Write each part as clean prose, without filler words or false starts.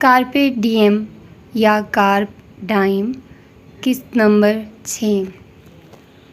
کارپے dam یا carp ڈائم قسط number 6۔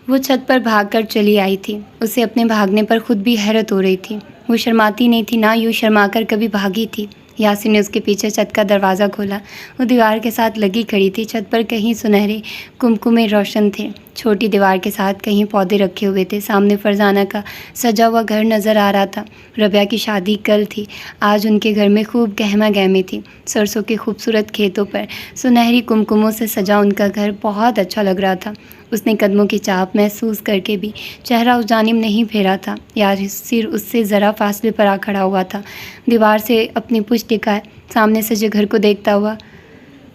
وہ چھت پر بھاگ کر چلی آئی تھی۔ اسے اپنے بھاگنے پر خود بھی حیرت ہو رہی تھی۔ وہ شرماتی نہیں تھی، نہ یوں شرما کر کبھی بھاگی تھی۔ یاسر نے اس کے پیچھے چھت کا دروازہ کھولا۔ وہ دیوار کے ساتھ لگی کھڑی تھی۔ چھت پر کہیں سنہرے کمکمے روشن تھے، چھوٹی دیوار کے ساتھ کہیں پودے رکھے ہوئے تھے۔ سامنے فرزانہ کا سجا ہوا گھر نظر آ رہا تھا۔ ربیہ کی شادی کل تھی۔ آج ان کے گھر میں خوب گہما گہمی تھی۔ سرسوں کے خوبصورت کھیتوں پر سنہری کمکموں سے سجا ان کا گھر بہت اچھا لگ رہا تھا۔ اس نے قدموں کی چاپ محسوس کر کے بھی چہرہ اس جانب نہیں پھیرا تھا۔ یاسر اس سے ذرا فاصلے پر آ کھڑا ہوا تھا، دیوار سے اپنی پشت ٹکائے سامنے سجے گھر کو دیکھتا ہوا۔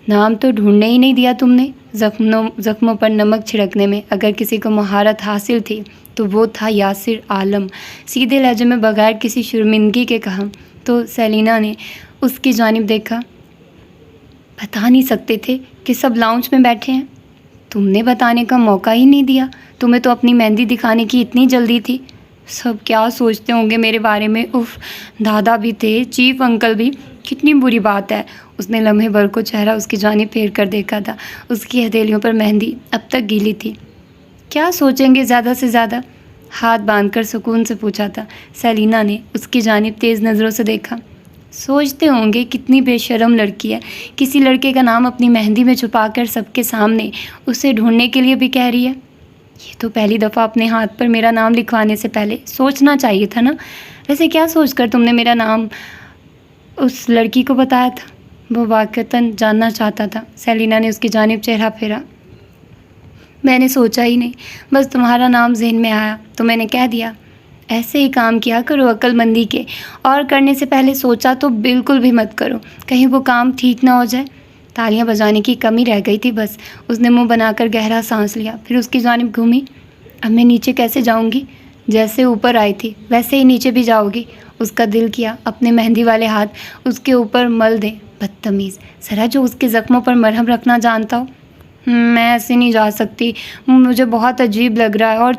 نام تو ڈھونڈنے ہی نہیں دیا تم نے۔ زخموں پر نمک چھڑکنے میں اگر کسی کو مہارت حاصل تھی تو وہ تھا یاسر عالم۔ سیدھے لہجے میں بغیر کسی شرمندگی کے کہا تو سیلینا نے اس کی جانب دیکھا۔ بتا نہیں سکتے تھے کہ سب لاؤنج میں بیٹھے ہیں؟ تم نے بتانے کا موقع ہی نہیں دیا۔ تمہیں تو اپنی مہندی دکھانے کی اتنی جلدی تھی۔ سب کیا سوچتے ہوں گے میرے بارے میں؟ اف، دادا بھی تھے، چیف انکل بھی، کتنی بری بات ہے۔ اس نے لمحے بھر کو چہرہ اس کی جانب پھیر کر دیکھا تھا۔ اس کی ہتھیلیوں پر مہندی اب تک گیلی تھی۔ کیا سوچیں گے زیادہ سے زیادہ؟ ہاتھ باندھ کر سکون سے پوچھا تھا۔ سیلینا نے اس کی جانب تیز نظروں سے دیکھا۔ سوچتے ہوں گے کتنی بے شرم لڑکی ہے، کسی لڑکے کا نام اپنی مہندی میں چھپا کر سب کے سامنے اسے ڈھونڈنے کے لیے بھی کہہ رہی ہے۔ یہ تو پہلی دفعہ اپنے ہاتھ پر میرا نام لکھوانے سے پہلے سوچنا چاہیے تھا نا۔ ویسے کیا سوچ کر تم نے میرا نام اس لڑکی کو بتایا تھا؟ وہ واقعتاً جاننا چاہتا تھا۔ سیلینا نے اس کی جانب چہرہ پھیرا۔ میں نے سوچا ہی نہیں، بس تمہارا نام ذہن میں آیا تو میں نے کہہ دیا۔ ایسے ہی کام کیا کرو عقل مندی کے، اور کرنے سے پہلے سوچا تو بالکل بھی مت کرو، کہیں وہ کام ٹھیک نہ ہو جائے۔ تالیاں بجانے کی کمی رہ گئی تھی بس۔ اس نے منہ بنا کر گہرا سانس لیا، پھر اس کی جانب گھومی۔ اب میں نیچے کیسے جاؤں گی؟ جیسے اوپر آئی تھی ویسے ہی نیچے بھی جاؤ گی؟ اس کا دل کیا اپنے مہندی والے ہاتھ اس کے اوپر مل دے۔ بدتمیز، ذرا جو اس کے زخموں پر مرہم رکھنا جانتا ہو۔ میں ایسے نہیں جا سکتی، مجھے بہت عجیب لگ رہا ہے۔ اور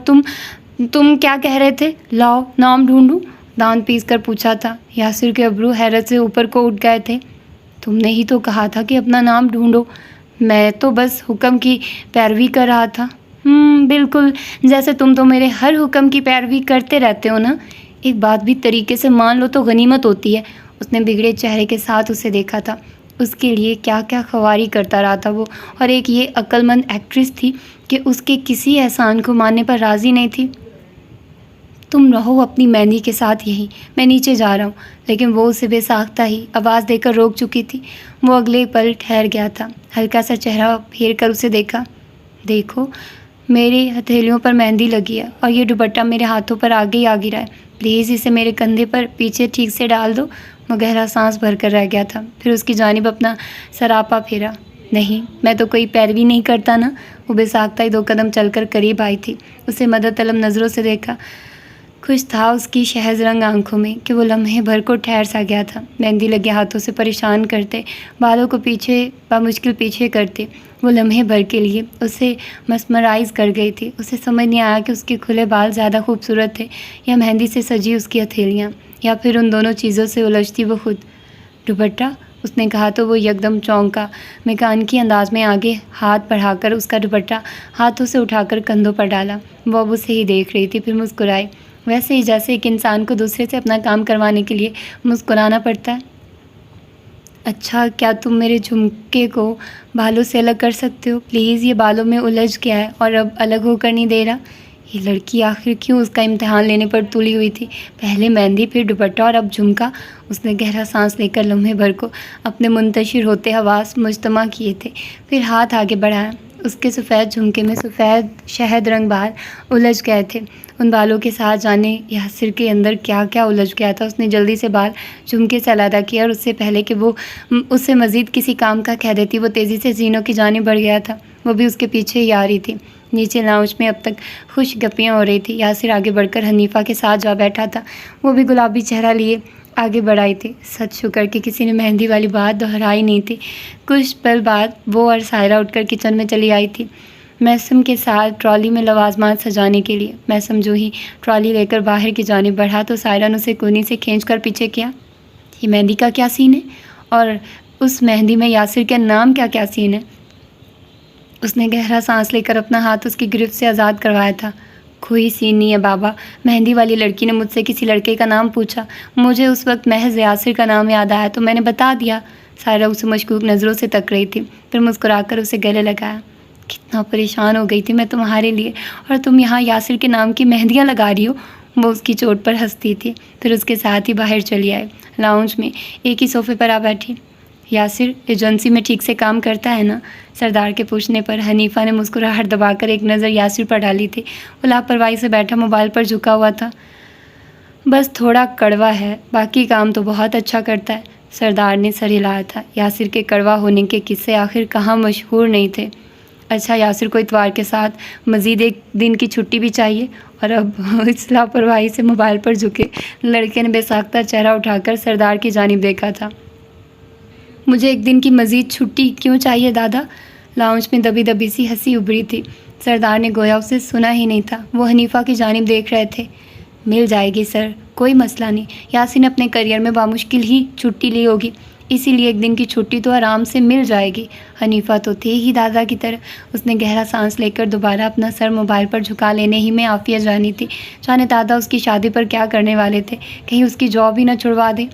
تم کیا کہہ رہے تھے؟ لاؤ نام ڈھونڈوں؟ دانت پیس کر پوچھا تھا۔ یاسر کے ابرو حیرت سے اوپر کو اٹھ گئے تھے۔ تم نے ہی تو کہا تھا کہ اپنا نام ڈھونڈو۔ میں تو بس حکم کی پیروی کر رہا تھا۔ بالکل، جیسے تم تو میرے ہر حکم کی پیروی کرتے رہتے ہو نا۔ ایک بات بھی طریقے سے مان لو تو غنیمت ہوتی ہے۔ اس نے بگڑے چہرے کے ساتھ اسے دیکھا تھا۔ اس کے لیے کیا کیا خواری کرتا رہا تھا وہ، اور ایک یہ عقل مند ایکٹریس تھی کہ اس کے کسی احسان کو ماننے پر راضی نہیں تھی۔ تم رہو اپنی مہندی کے ساتھ یہیں، میں نیچے جا رہا ہوں۔ لیکن وہ اسے بے ساختہ ہی آواز دے کر روک چکی تھی۔ وہ اگلے پل ٹھہر گیا تھا، ہلکا سا چہرہ پھیر کر اسے دیکھا۔ دیکھو، میری ہتھیلیوں پر مہندی لگی ہے اور یہ دوپٹہ میرے ہاتھوں پر آگے ہی آ گرا ہے۔ پلیز اسے میرے کندھے پر پیچھے ٹھیک سے ڈال دو۔ وہ گہرا سانس بھر کر رہ گیا تھا، پھر اس کی جانب اپنا سراپا پھیرا۔ نہیں، میں تو کوئی پیروی نہیں کرتا نا۔ وہ بے ساختہ ہی 2 قدم چل کر قریب آئی تھی، اسے مدد طلب نظروں سے دیکھا۔ کچھ تھا اس کی شہد رنگ آنکھوں میں کہ وہ لمحے بھر کو ٹھہر سا گیا تھا۔ مہندی لگے ہاتھوں سے پریشان کرتے، بالوں کو پیچھے بمشکل پیچھے کرتے، وہ لمحے بھر کے لیے اسے مسمرائز کر گئی تھی۔ اسے سمجھ نہیں آیا کہ اس کے کھلے بال زیادہ خوبصورت تھے یا مہندی سے سجی اس کی ہتھیلیاں، یا پھر ان دونوں چیزوں سے الجھتی وہ خود۔ دوپٹہ، اس نے کہا تو وہ یکدم چونکا۔ میکانیکی انداز میں آگے ہاتھ بڑھا کر اس کا دوپٹہ ہاتھوں سے اٹھا کر کندھوں پر ڈالا۔ وہ اب اسے ہی دیکھ رہی تھی، پھر مسکرائی، ویسے ہی جیسے ایک انسان کو دوسرے سے اپنا کام کروانے کے لیے مسکرانا پڑتا ہے۔ اچھا، کیا تم میرے جھمکے کو بالوں سے الگ کر سکتے ہو؟ پلیز، یہ بالوں میں الجھ گیا ہے اور اب الگ ہو کر نہیں دے رہا۔ یہ لڑکی آخر کیوں اس کا امتحان لینے پر تلی ہوئی تھی؟ پہلے مہندی، پھر دوپٹہ اور اب جھمکا۔ اس نے گہرا سانس لے کر لمحے بھر کو اپنے منتشر ہوتے حواس مجتمع کیے تھے، پھر ہاتھ آگے بڑھایا۔ اس کے سفید جھمکے میں سفید شہد رنگ بال الجھ گئے تھے۔ ان بالوں کے ساتھ جانے یاسر کے اندر کیا کیا الجھ گیا تھا۔ اس نے جلدی سے بال جھمکے سے علیحدہ کیا اور اس سے پہلے کہ وہ اس سے مزید کسی کام کا کہہ دیتی، وہ تیزی سے زینوں کی جانب بڑھ گیا تھا۔ وہ بھی اس کے پیچھے ہی آ رہی تھی۔ نیچے لاؤنج میں اب تک خوش گپیاں ہو رہی تھی۔ یاسر آگے بڑھ کر حنیفہ کے ساتھ جا بیٹھا تھا، وہ بھی گلابی چہرہ لیے آگے بڑھائی تھی۔ سچ شکر کہ کسی نے مہندی والی بات دہرائی نہیں تھی۔ کچھ پل بعد وہ اور سائرہ اٹھ کر کچن میں چلی آئی تھی میسم کے ساتھ ٹرالی میں لوازمات سجانے کے لیے۔ میسم جو ہی ٹرالی لے کر باہر کی جانب بڑھا تو سائرہ نے اسے کونی سے کھینچ کر پیچھے کیا۔ یہ مہندی کا کیا سین ہے؟ اور اس مہندی میں یاسر کے نام کیا کیا سین ہے؟ اس نے گہرا سانس لے کر اپنا ہاتھ اس کی گرفت سے آزاد کروایا تھا۔ کوئی سین نہیں ہے بابا، مہندی والی لڑکی نے مجھ سے کسی لڑکے کا نام پوچھا، مجھے اس وقت محض یاسر کا نام یاد آیا تو میں نے بتا دیا۔ سائرہ اسے مشکوک نظروں سے تک رہی تھی، پھر مسکرا کر اسے گلے لگایا۔ کتنا پریشان ہو گئی تھی میں تمہارے لیے، اور تم یہاں یاسر کے نام کی مہندیاں لگا رہی ہو۔ وہ اس کی چوٹ پر ہنستی تھی، پھر اس کے ساتھ ہی باہر چلی آئے۔ لاؤنج میں ایک ہی صوفے پر آ بیٹھی۔ یاسر ایجنسی میں ٹھیک سے کام کرتا ہے نا؟ سردار کے پوچھنے پر حنیفہ نے مسکراہٹ دبا کر ایک نظر یاسر پر ڈالی تھی۔ وہ لاپرواہی سے بیٹھا موبائل پر جھکا ہوا تھا۔ بس تھوڑا کڑوا ہے، باقی کام تو بہت اچھا کرتا ہے۔ سردار نے سر ہلایا تھا۔ یاسر کے کڑوا ہونے کے قصے آخر کہاں مشہور نہیں تھے؟ اچھا، یاسر کو اتوار کے ساتھ مزید ایک دن کی چھٹی بھی چاہیے؟ اور اب اس لاپرواہی سے موبائل پر جھکے لڑکے نے بے ساختہ چہرہ اٹھا کر سردار کی جانب دیکھا تھا۔ مجھے ایک دن کی مزید چھٹی کیوں چاہیے دادا؟ لاؤنج میں دبی دبی سی ہنسی ابھری تھی۔ سردار نے گویا اسے سنا ہی نہیں تھا، وہ حنیفہ کی جانب دیکھ رہے تھے۔ مل جائے گی سر، کوئی مسئلہ نہیں۔ یاسر نے اپنے کیریئر میں بامشکل ہی چھٹی لی ہوگی، اسی لیے ایک دن کی چھٹی تو آرام سے مل جائے گی۔ حنیفہ تو تھے ہی دادا کی طرح۔ اس نے گہرا سانس لے کر دوبارہ اپنا سر موبائل پر جھکا لینے ہی میں عافیہ جانی تھی۔ جانے دادا اس کی شادی پر کیا کرنے والے تھے، کہیں اس کی جاب ہی نہ چھڑوا دے۔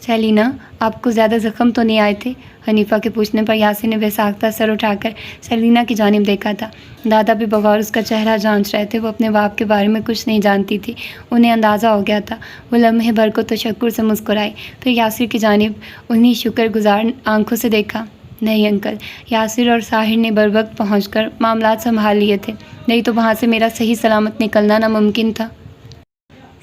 سیلینا، آپ کو زیادہ زخم تو نہیں آئے تھے؟ حنیفہ کے پوچھنے پر یاسر نے بے ساختہ سر اٹھا کر سیلینا کی جانب دیکھا تھا۔ دادا بھی بغور اس کا چہرہ جانچ رہے تھے۔ وہ اپنے باپ کے بارے میں کچھ نہیں جانتی تھی، انہیں اندازہ ہو گیا تھا۔ وہ لمحے بھر کو تشکر سے مسکرائی، پھر یاسر کی جانب انہیں شکر گزار آنکھوں سے دیکھا۔ نہیں انکل، یاسر اور ساحر نے بروقت پہنچ کر معاملات سنبھال لیے تھے، نہیں تو وہاں سے میرا صحیح سلامت نکلنا ناممکن تھا۔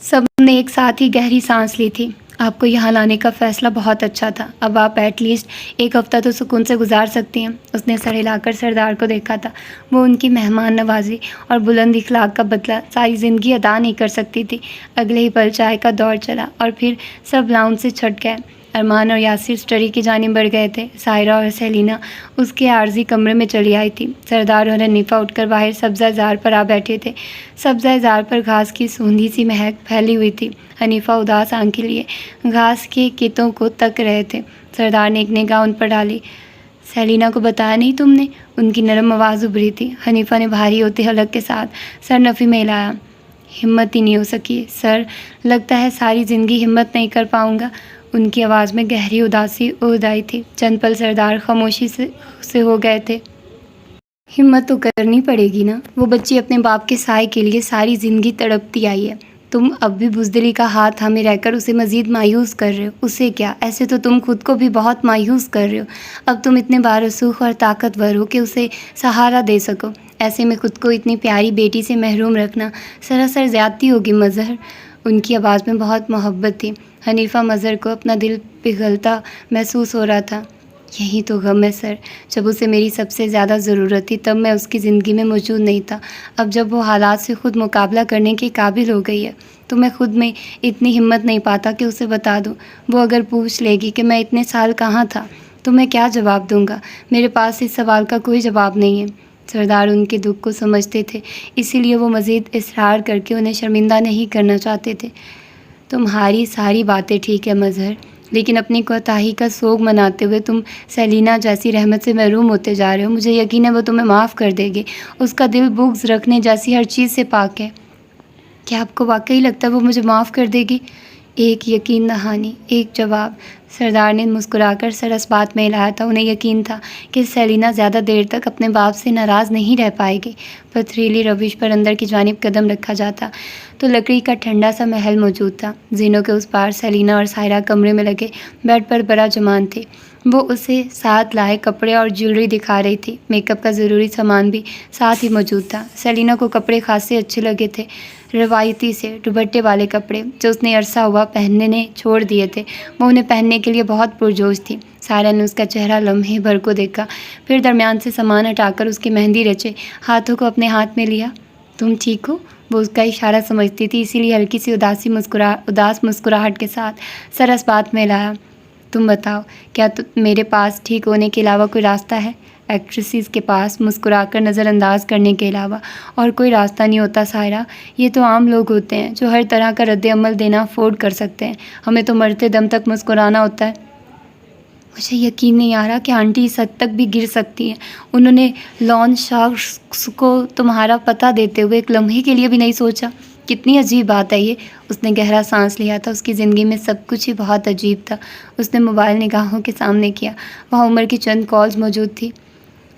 سب نے ایک ساتھ ہی گہری سانس لی تھی۔ آپ کو یہاں لانے کا فیصلہ بہت اچھا تھا، اب آپ ایٹ لیسٹ ایک ہفتہ تو سکون سے گزار سکتی ہیں۔ اس نے سر ہلا کر سردار کو دیکھا تھا۔ وہ ان کی مہمان نوازی اور بلند اخلاق کا بدلہ ساری زندگی ادا نہیں کر سکتی تھی۔ اگلے ہی پل چائے کا دور چلا اور پھر سب لاؤنج سے چھٹ گئے۔ ارمان اور یاسر اسٹڈی کی جانب بڑھ گئے تھے۔ سائرہ اور سیلینا اس کے عارضی کمرے میں چلی آئی تھی۔ سردار اور حنیفہ اٹھ کر باہر سبزہ زار پر آ بیٹھے تھے۔ سبزہ زار پر گھاس کی سوندھی سی مہک پھیلی ہوئی تھی۔ حنیفہ اداس آنکھیں لیے گھاس کے کتوں کو تک رہے تھے۔ سردار نے ایک نگاہ ان پر ڈالی۔ سیلینا کو بتایا نہیں تم نے؟ ان کی نرم آواز ابھری تھی۔ حنیفہ نے بھاری ہوتے حلق کے ساتھ سر نفی میں ہلایا۔ ہمت ہی نہیں ہو سکی سر، لگتا ہے ساری زندگی ہمت نہیں کر پاؤں گا۔ ان کی آواز میں گہری اداسی اڑ آئی تھی۔ چند پل سردار خاموشی سے ہو گئے تھے۔ ہمت تو کرنی پڑے گی نا، وہ بچی اپنے باپ کے سائے کے لیے ساری زندگی تڑپتی آئی ہے۔ تم اب بھی بزدلی کا ہاتھ تھامے رہ کر اسے مزید مایوس کر رہے ہو۔ اسے کیا، ایسے تو تم خود کو بھی بہت مایوس کر رہے ہو۔ اب تم اتنے بارسوخ اور طاقتور ہو کہ اسے سہارا دے سکو، ایسے میں خود کو اتنی پیاری بیٹی سے محروم رکھنا سراسر زیادتی ہوگی مظہر۔ ان کی آواز میں بہت محبت تھی۔ حنیفہ مظہر کو اپنا دل پگھلتا محسوس ہو رہا تھا۔ یہی تو غم ہے سر، جب اسے میری سب سے زیادہ ضرورت تھی تب میں اس کی زندگی میں موجود نہیں تھا۔ اب جب وہ حالات سے خود مقابلہ کرنے کے قابل ہو گئی ہے تو میں خود میں اتنی ہمت نہیں پاتا کہ اسے بتا دوں۔ وہ اگر پوچھ لے گی کہ میں اتنے سال کہاں تھا تو میں کیا جواب دوں گا؟ میرے پاس اس سوال کا کوئی جواب نہیں ہے۔ سردار ان کے دکھ کو سمجھتے تھے، اسی لیے وہ مزید اصرار کر کے انہیں شرمندہ نہیں کرنا چاہتے تھے۔ تمہاری ساری باتیں ٹھیک ہے مظہر، لیکن اپنی کوتاہی کا سوگ مناتے ہوئے تم سیلینا جیسی رحمت سے محروم ہوتے جا رہے ہو۔ مجھے یقین ہے وہ تمہیں معاف کر دے گی، اس کا دل بغض رکھنے جیسی ہر چیز سے پاک ہے۔ کیا آپ کو واقعی لگتا ہے وہ مجھے معاف کر دے گی؟ ایک یقین دہانی، ایک جواب۔ سردار نے مسکرا کر سر اس بات میں ہلایا تھا۔ انہیں یقین تھا کہ سیلینا زیادہ دیر تک اپنے باپ سے ناراض نہیں رہ پائے گی۔ پتھریلی روش پر اندر کی جانب قدم رکھا جاتا تو لکڑی کا ٹھنڈا سا محل موجود تھا۔ زینوں کے اس پار سیلینا اور سائرہ کمرے میں لگے بیڈ پر برا جمان تھے۔ وہ اسے ساتھ لائے کپڑے اور جیولری دکھا رہی تھی۔ میک اپ کا ضروری سامان بھی ساتھ ہی موجود تھا۔ سیلینا کو کپڑے خاصے اچھے لگے تھے، روایتی سے دوپٹے والے کپڑے جو اس نے عرصہ ہوا پہننے چھوڑ دیے تھے۔ وہ انہیں پہننے کے لیے بہت پرجوش تھی۔ سائرہ نے اس کا چہرہ لمحے بھر کو دیکھا، پھر درمیان سے سامان ہٹا کر اس کی مہندی رچے ہاتھوں کو اپنے ہاتھ میں لیا۔ تم ٹھیک ہو؟ وہ اس کا اشارہ سمجھتی تھی، اسی لیے ہلکی سی اداس مسکراہٹ کے ساتھ سر اس بات میں لایا۔ تم بتاؤ، کیا میرے پاس ٹھیک ہونے کے علاوہ کوئی راستہ ہے؟ ایکٹریسز کے پاس مسکرا کر نظر انداز کرنے کے علاوہ اور کوئی راستہ نہیں ہوتا سائرہ، یہ تو عام لوگ ہوتے ہیں جو ہر طرح کا رد عمل دینا افورڈ کر سکتے ہیں، ہمیں تو مرتے دم تک مسکرانا ہوتا ہے۔ مجھے یقین نہیں آ رہا کہ آنٹی اس حد تک بھی گر سکتی ہیں۔ انہوں نے لان شخص کو تمہارا پتہ دیتے ہوئے ایک لمحے کے لیے بھی نہیں سوچا۔ کتنی عجیب بات ہے یہ۔ اس نے گہرا سانس لیا تھا۔ اس کی زندگی میں سب کچھ ہی بہت عجیب تھا۔ اس نے موبائل نگاہوں کے سامنے کیا۔ وہاں عمر کی چند کالز موجود تھی۔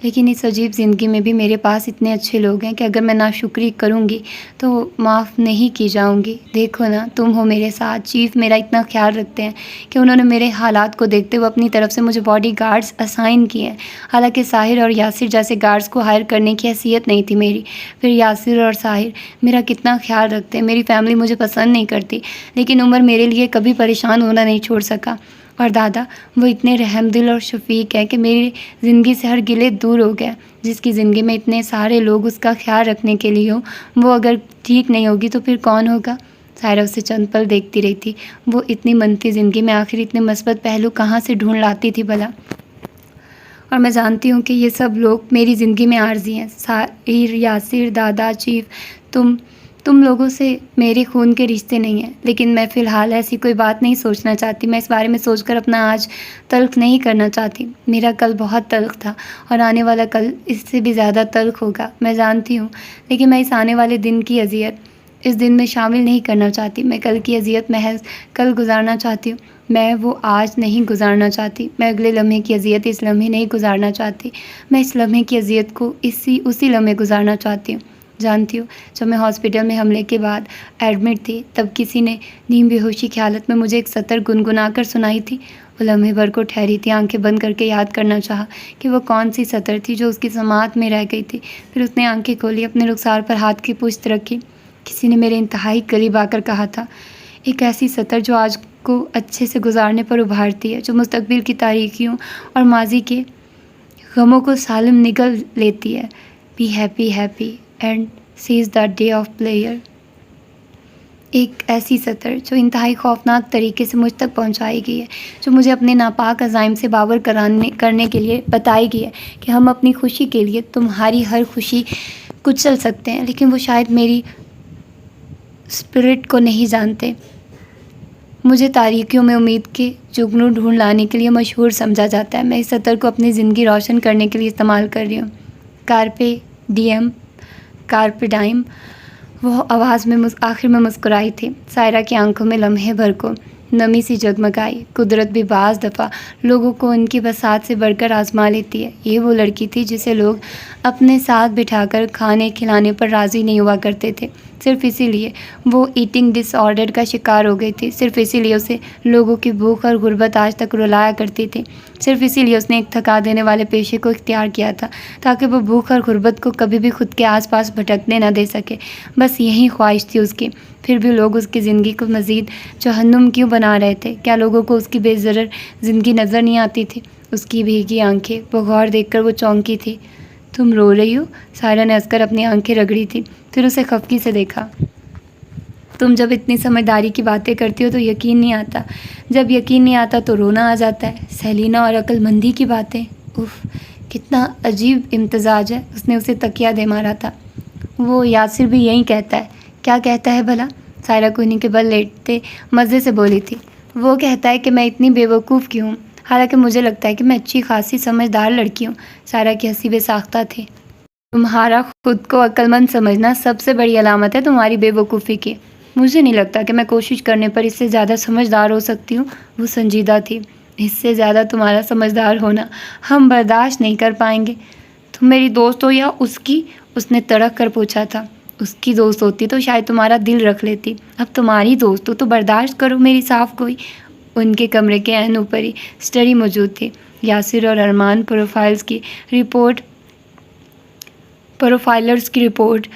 لیکن اس عجیب زندگی میں بھی میرے پاس اتنے اچھے لوگ ہیں کہ اگر میں ناشکری کروں گی تو معاف نہیں کی جاؤں گی۔ دیکھو نا، تم ہو میرے ساتھ۔ چیف میرا اتنا خیال رکھتے ہیں کہ انہوں نے میرے حالات کو دیکھتے ہوئے اپنی طرف سے مجھے باڈی گارڈز اسائن کیے ہیں، حالانکہ ساحر اور یاسر جیسے گارڈز کو ہائر کرنے کی حیثیت نہیں تھی میری۔ پھر یاسر اور ساحر میرا کتنا خیال رکھتے ہیں۔ میری فیملی مجھے پسند نہیں کرتی، لیکن عمر میرے لیے کبھی پریشان ہونا نہیں چھوڑ سکا۔ اور دادا، وہ اتنے رحم دل اور شفیق ہے کہ میری زندگی سے ہر گلے دور ہو گیا۔ جس کی زندگی میں اتنے سارے لوگ اس کا خیال رکھنے کے لیے ہوں، وہ اگر ٹھیک نہیں ہوگی تو پھر کون ہوگا؟ سائرہ اسے چند پل دیکھتی رہی تھی۔ وہ اتنی منفی زندگی میں آخر اتنے مثبت پہلو کہاں سے ڈھونڈ لاتی تھی بھلا؟ اور میں جانتی ہوں کہ یہ سب لوگ میری زندگی میں عارضی ہیں۔ ساحر، یاسر، دادا، چیف، تم لوگوں سے میرے خون کے رشتے نہیں ہیں، لیکن میں فی الحال ایسی کوئی بات نہیں سوچنا چاہتی۔ میں اس بارے میں سوچ کر اپنا آج تلخ نہیں کرنا چاہتی۔ میرا کل بہت تلخ تھا اور آنے والا کل اس سے بھی زیادہ تلخ ہوگا، میں جانتی ہوں، لیکن میں اس آنے والے دن کی اذیت اس دن میں شامل نہیں کرنا چاہتی۔ میں کل کی اذیت محض کل گزارنا چاہتی ہوں، میں وہ آج نہیں گزارنا چاہتی۔ میں اگلے لمحے کی اذیت اس لمحے نہیں گزارنا چاہتی۔ میں اس لمحے کی اذیت کو اسی لمحے گزارنا چاہتی ہوں۔ جانتی ہوں، جب میں ہاسپٹل میں حملے کے بعد ایڈمٹ تھی، تب کسی نے نیم بے ہوشی کی حالت میں مجھے ایک سطر گنگنا کر سنائی تھی۔ وہ لمحے بھر کو ٹھہری تھی، آنکھیں بند کر کے یاد کرنا چاہا کہ وہ کون سی سطر تھی جو اس کی سماعت میں رہ گئی تھی۔ پھر اس نے آنکھیں کھولی، اپنے رخسار پر ہاتھ کی پشت رکھی۔ کسی نے میرے انتہائی قریب آ کر کہا تھا، ایک ایسی سطر جو آج کو اچھے سے گزارنے پر ابھارتی ہے، جو مستقبل کی تاریکیوں اور ماضی کے غموں کو سالم نگل لیتی ہے۔ Be happy happy and says the day of player. ایک ایسی سطر جو انتہائی خوفناک طریقے سے مجھ تک پہنچائی گئی ہے، جو مجھے اپنے ناپاک عزائم سے باور کرنے کے لیے بتائی گئی ہے کہ ہم اپنی خوشی کے لیے تمہاری ہر خوشی کچل سکتے ہیں، لیکن وہ شاید میری اسپرٹ کو نہیں جانتے۔ مجھے تاریکیوں میں امید کے جگنو ڈھونڈ لانے کے لیے مشہور سمجھا جاتا ہے۔ میں اس سطر کو اپنی زندگی روشن کرنے کے لیے استعمال کر رہی ہوں۔ کارپے ڈیم، کارپے ڈائم۔ وہ آواز میں آخر میں مسکرائی تھی۔ سائرہ کی آنکھوں میں لمحے بھر کو نمی سی جگمگائی۔ قدرت بھی بعض دفعہ لوگوں کو ان کی بساط سے بڑھ کر آزما لیتی ہے۔ یہ وہ لڑکی تھی جسے لوگ اپنے ساتھ بٹھا کر کھانے کھلانے پر راضی نہیں ہوا کرتے تھے، صرف اسی لیے وہ ایٹنگ ڈس آرڈر کا شکار ہو گئی تھی، صرف اسی لیے اسے لوگوں کی بھوک اور غربت آج تک رلایا کرتی تھی، صرف اسی لیے اس نے ایک تھکا دینے والے پیشے کو اختیار کیا تھا تاکہ وہ بھوک اور غربت کو کبھی بھی خود کے آس پاس بھٹکنے نہ دے سکے۔ بس یہی خواہش تھی اس کی۔ پھر بھی لوگ اس کی زندگی کو مزید جہنم کیوں بنا رہے تھے؟ کیا لوگوں کو اس کی بے ضرر زندگی نظر نہیں آتی تھی؟ اس کی بھیگی آنکھیں، وہ غور دیکھ کر وہ چونکی تھی۔ تم رو رہی ہو؟ سائرہ نے ہنس کر اپنی آنکھیں رگڑی تھی، پھر اسے خفگی سے دیکھا۔ تم جب اتنی سمجھداری کی باتیں کرتی ہو تو یقین نہیں آتا، جب یقین نہیں آتا تو رونا آ جاتا ہے۔ سیلینا اور عقل مندی کی باتیں، اف، کتنا عجیب امتزاج ہے۔ اس نے اسے تکیہ دے مارا تھا۔ وہ یاسر بھی یہی کہتا ہے۔ کیا کہتا ہے بھلا؟ سائرہ کوہنی کے بل لیٹتے مزے سے بولی تھی۔ وہ کہتا ہے کہ میں اتنی بے وقوف کیوں ہوں، حالانکہ مجھے لگتا ہے کہ میں اچھی خاصی سمجھدار لڑکی ہوں۔ سائرہ کی ہنسی بے ساختہ تھی۔ تمہارا خود کو عقل مند سمجھنا سب سے بڑی علامت ہے تمہاری بے وقوفی کی۔ مجھے نہیں لگتا کہ میں کوشش کرنے پر اس سے زیادہ سمجھدار ہو سکتی ہوں۔ وہ سنجیدہ تھی۔ اس سے زیادہ تمہارا سمجھدار ہونا ہم برداشت نہیں کر پائیں گے۔ تم میری دوست ہو یا اس کی؟ اس نے تڑک کر پوچھا تھا۔ اس کی دوست ہوتی تو شاید تمہارا دل رکھ لیتی، اب تمہاری دوست ہو تو برداشت کرو میری صاف گوئی۔ ان کے کمرے کے عین اوپر ہی اسٹڈی موجود تھی۔ یاسر اور ارمان پروفائلرز کی رپورٹ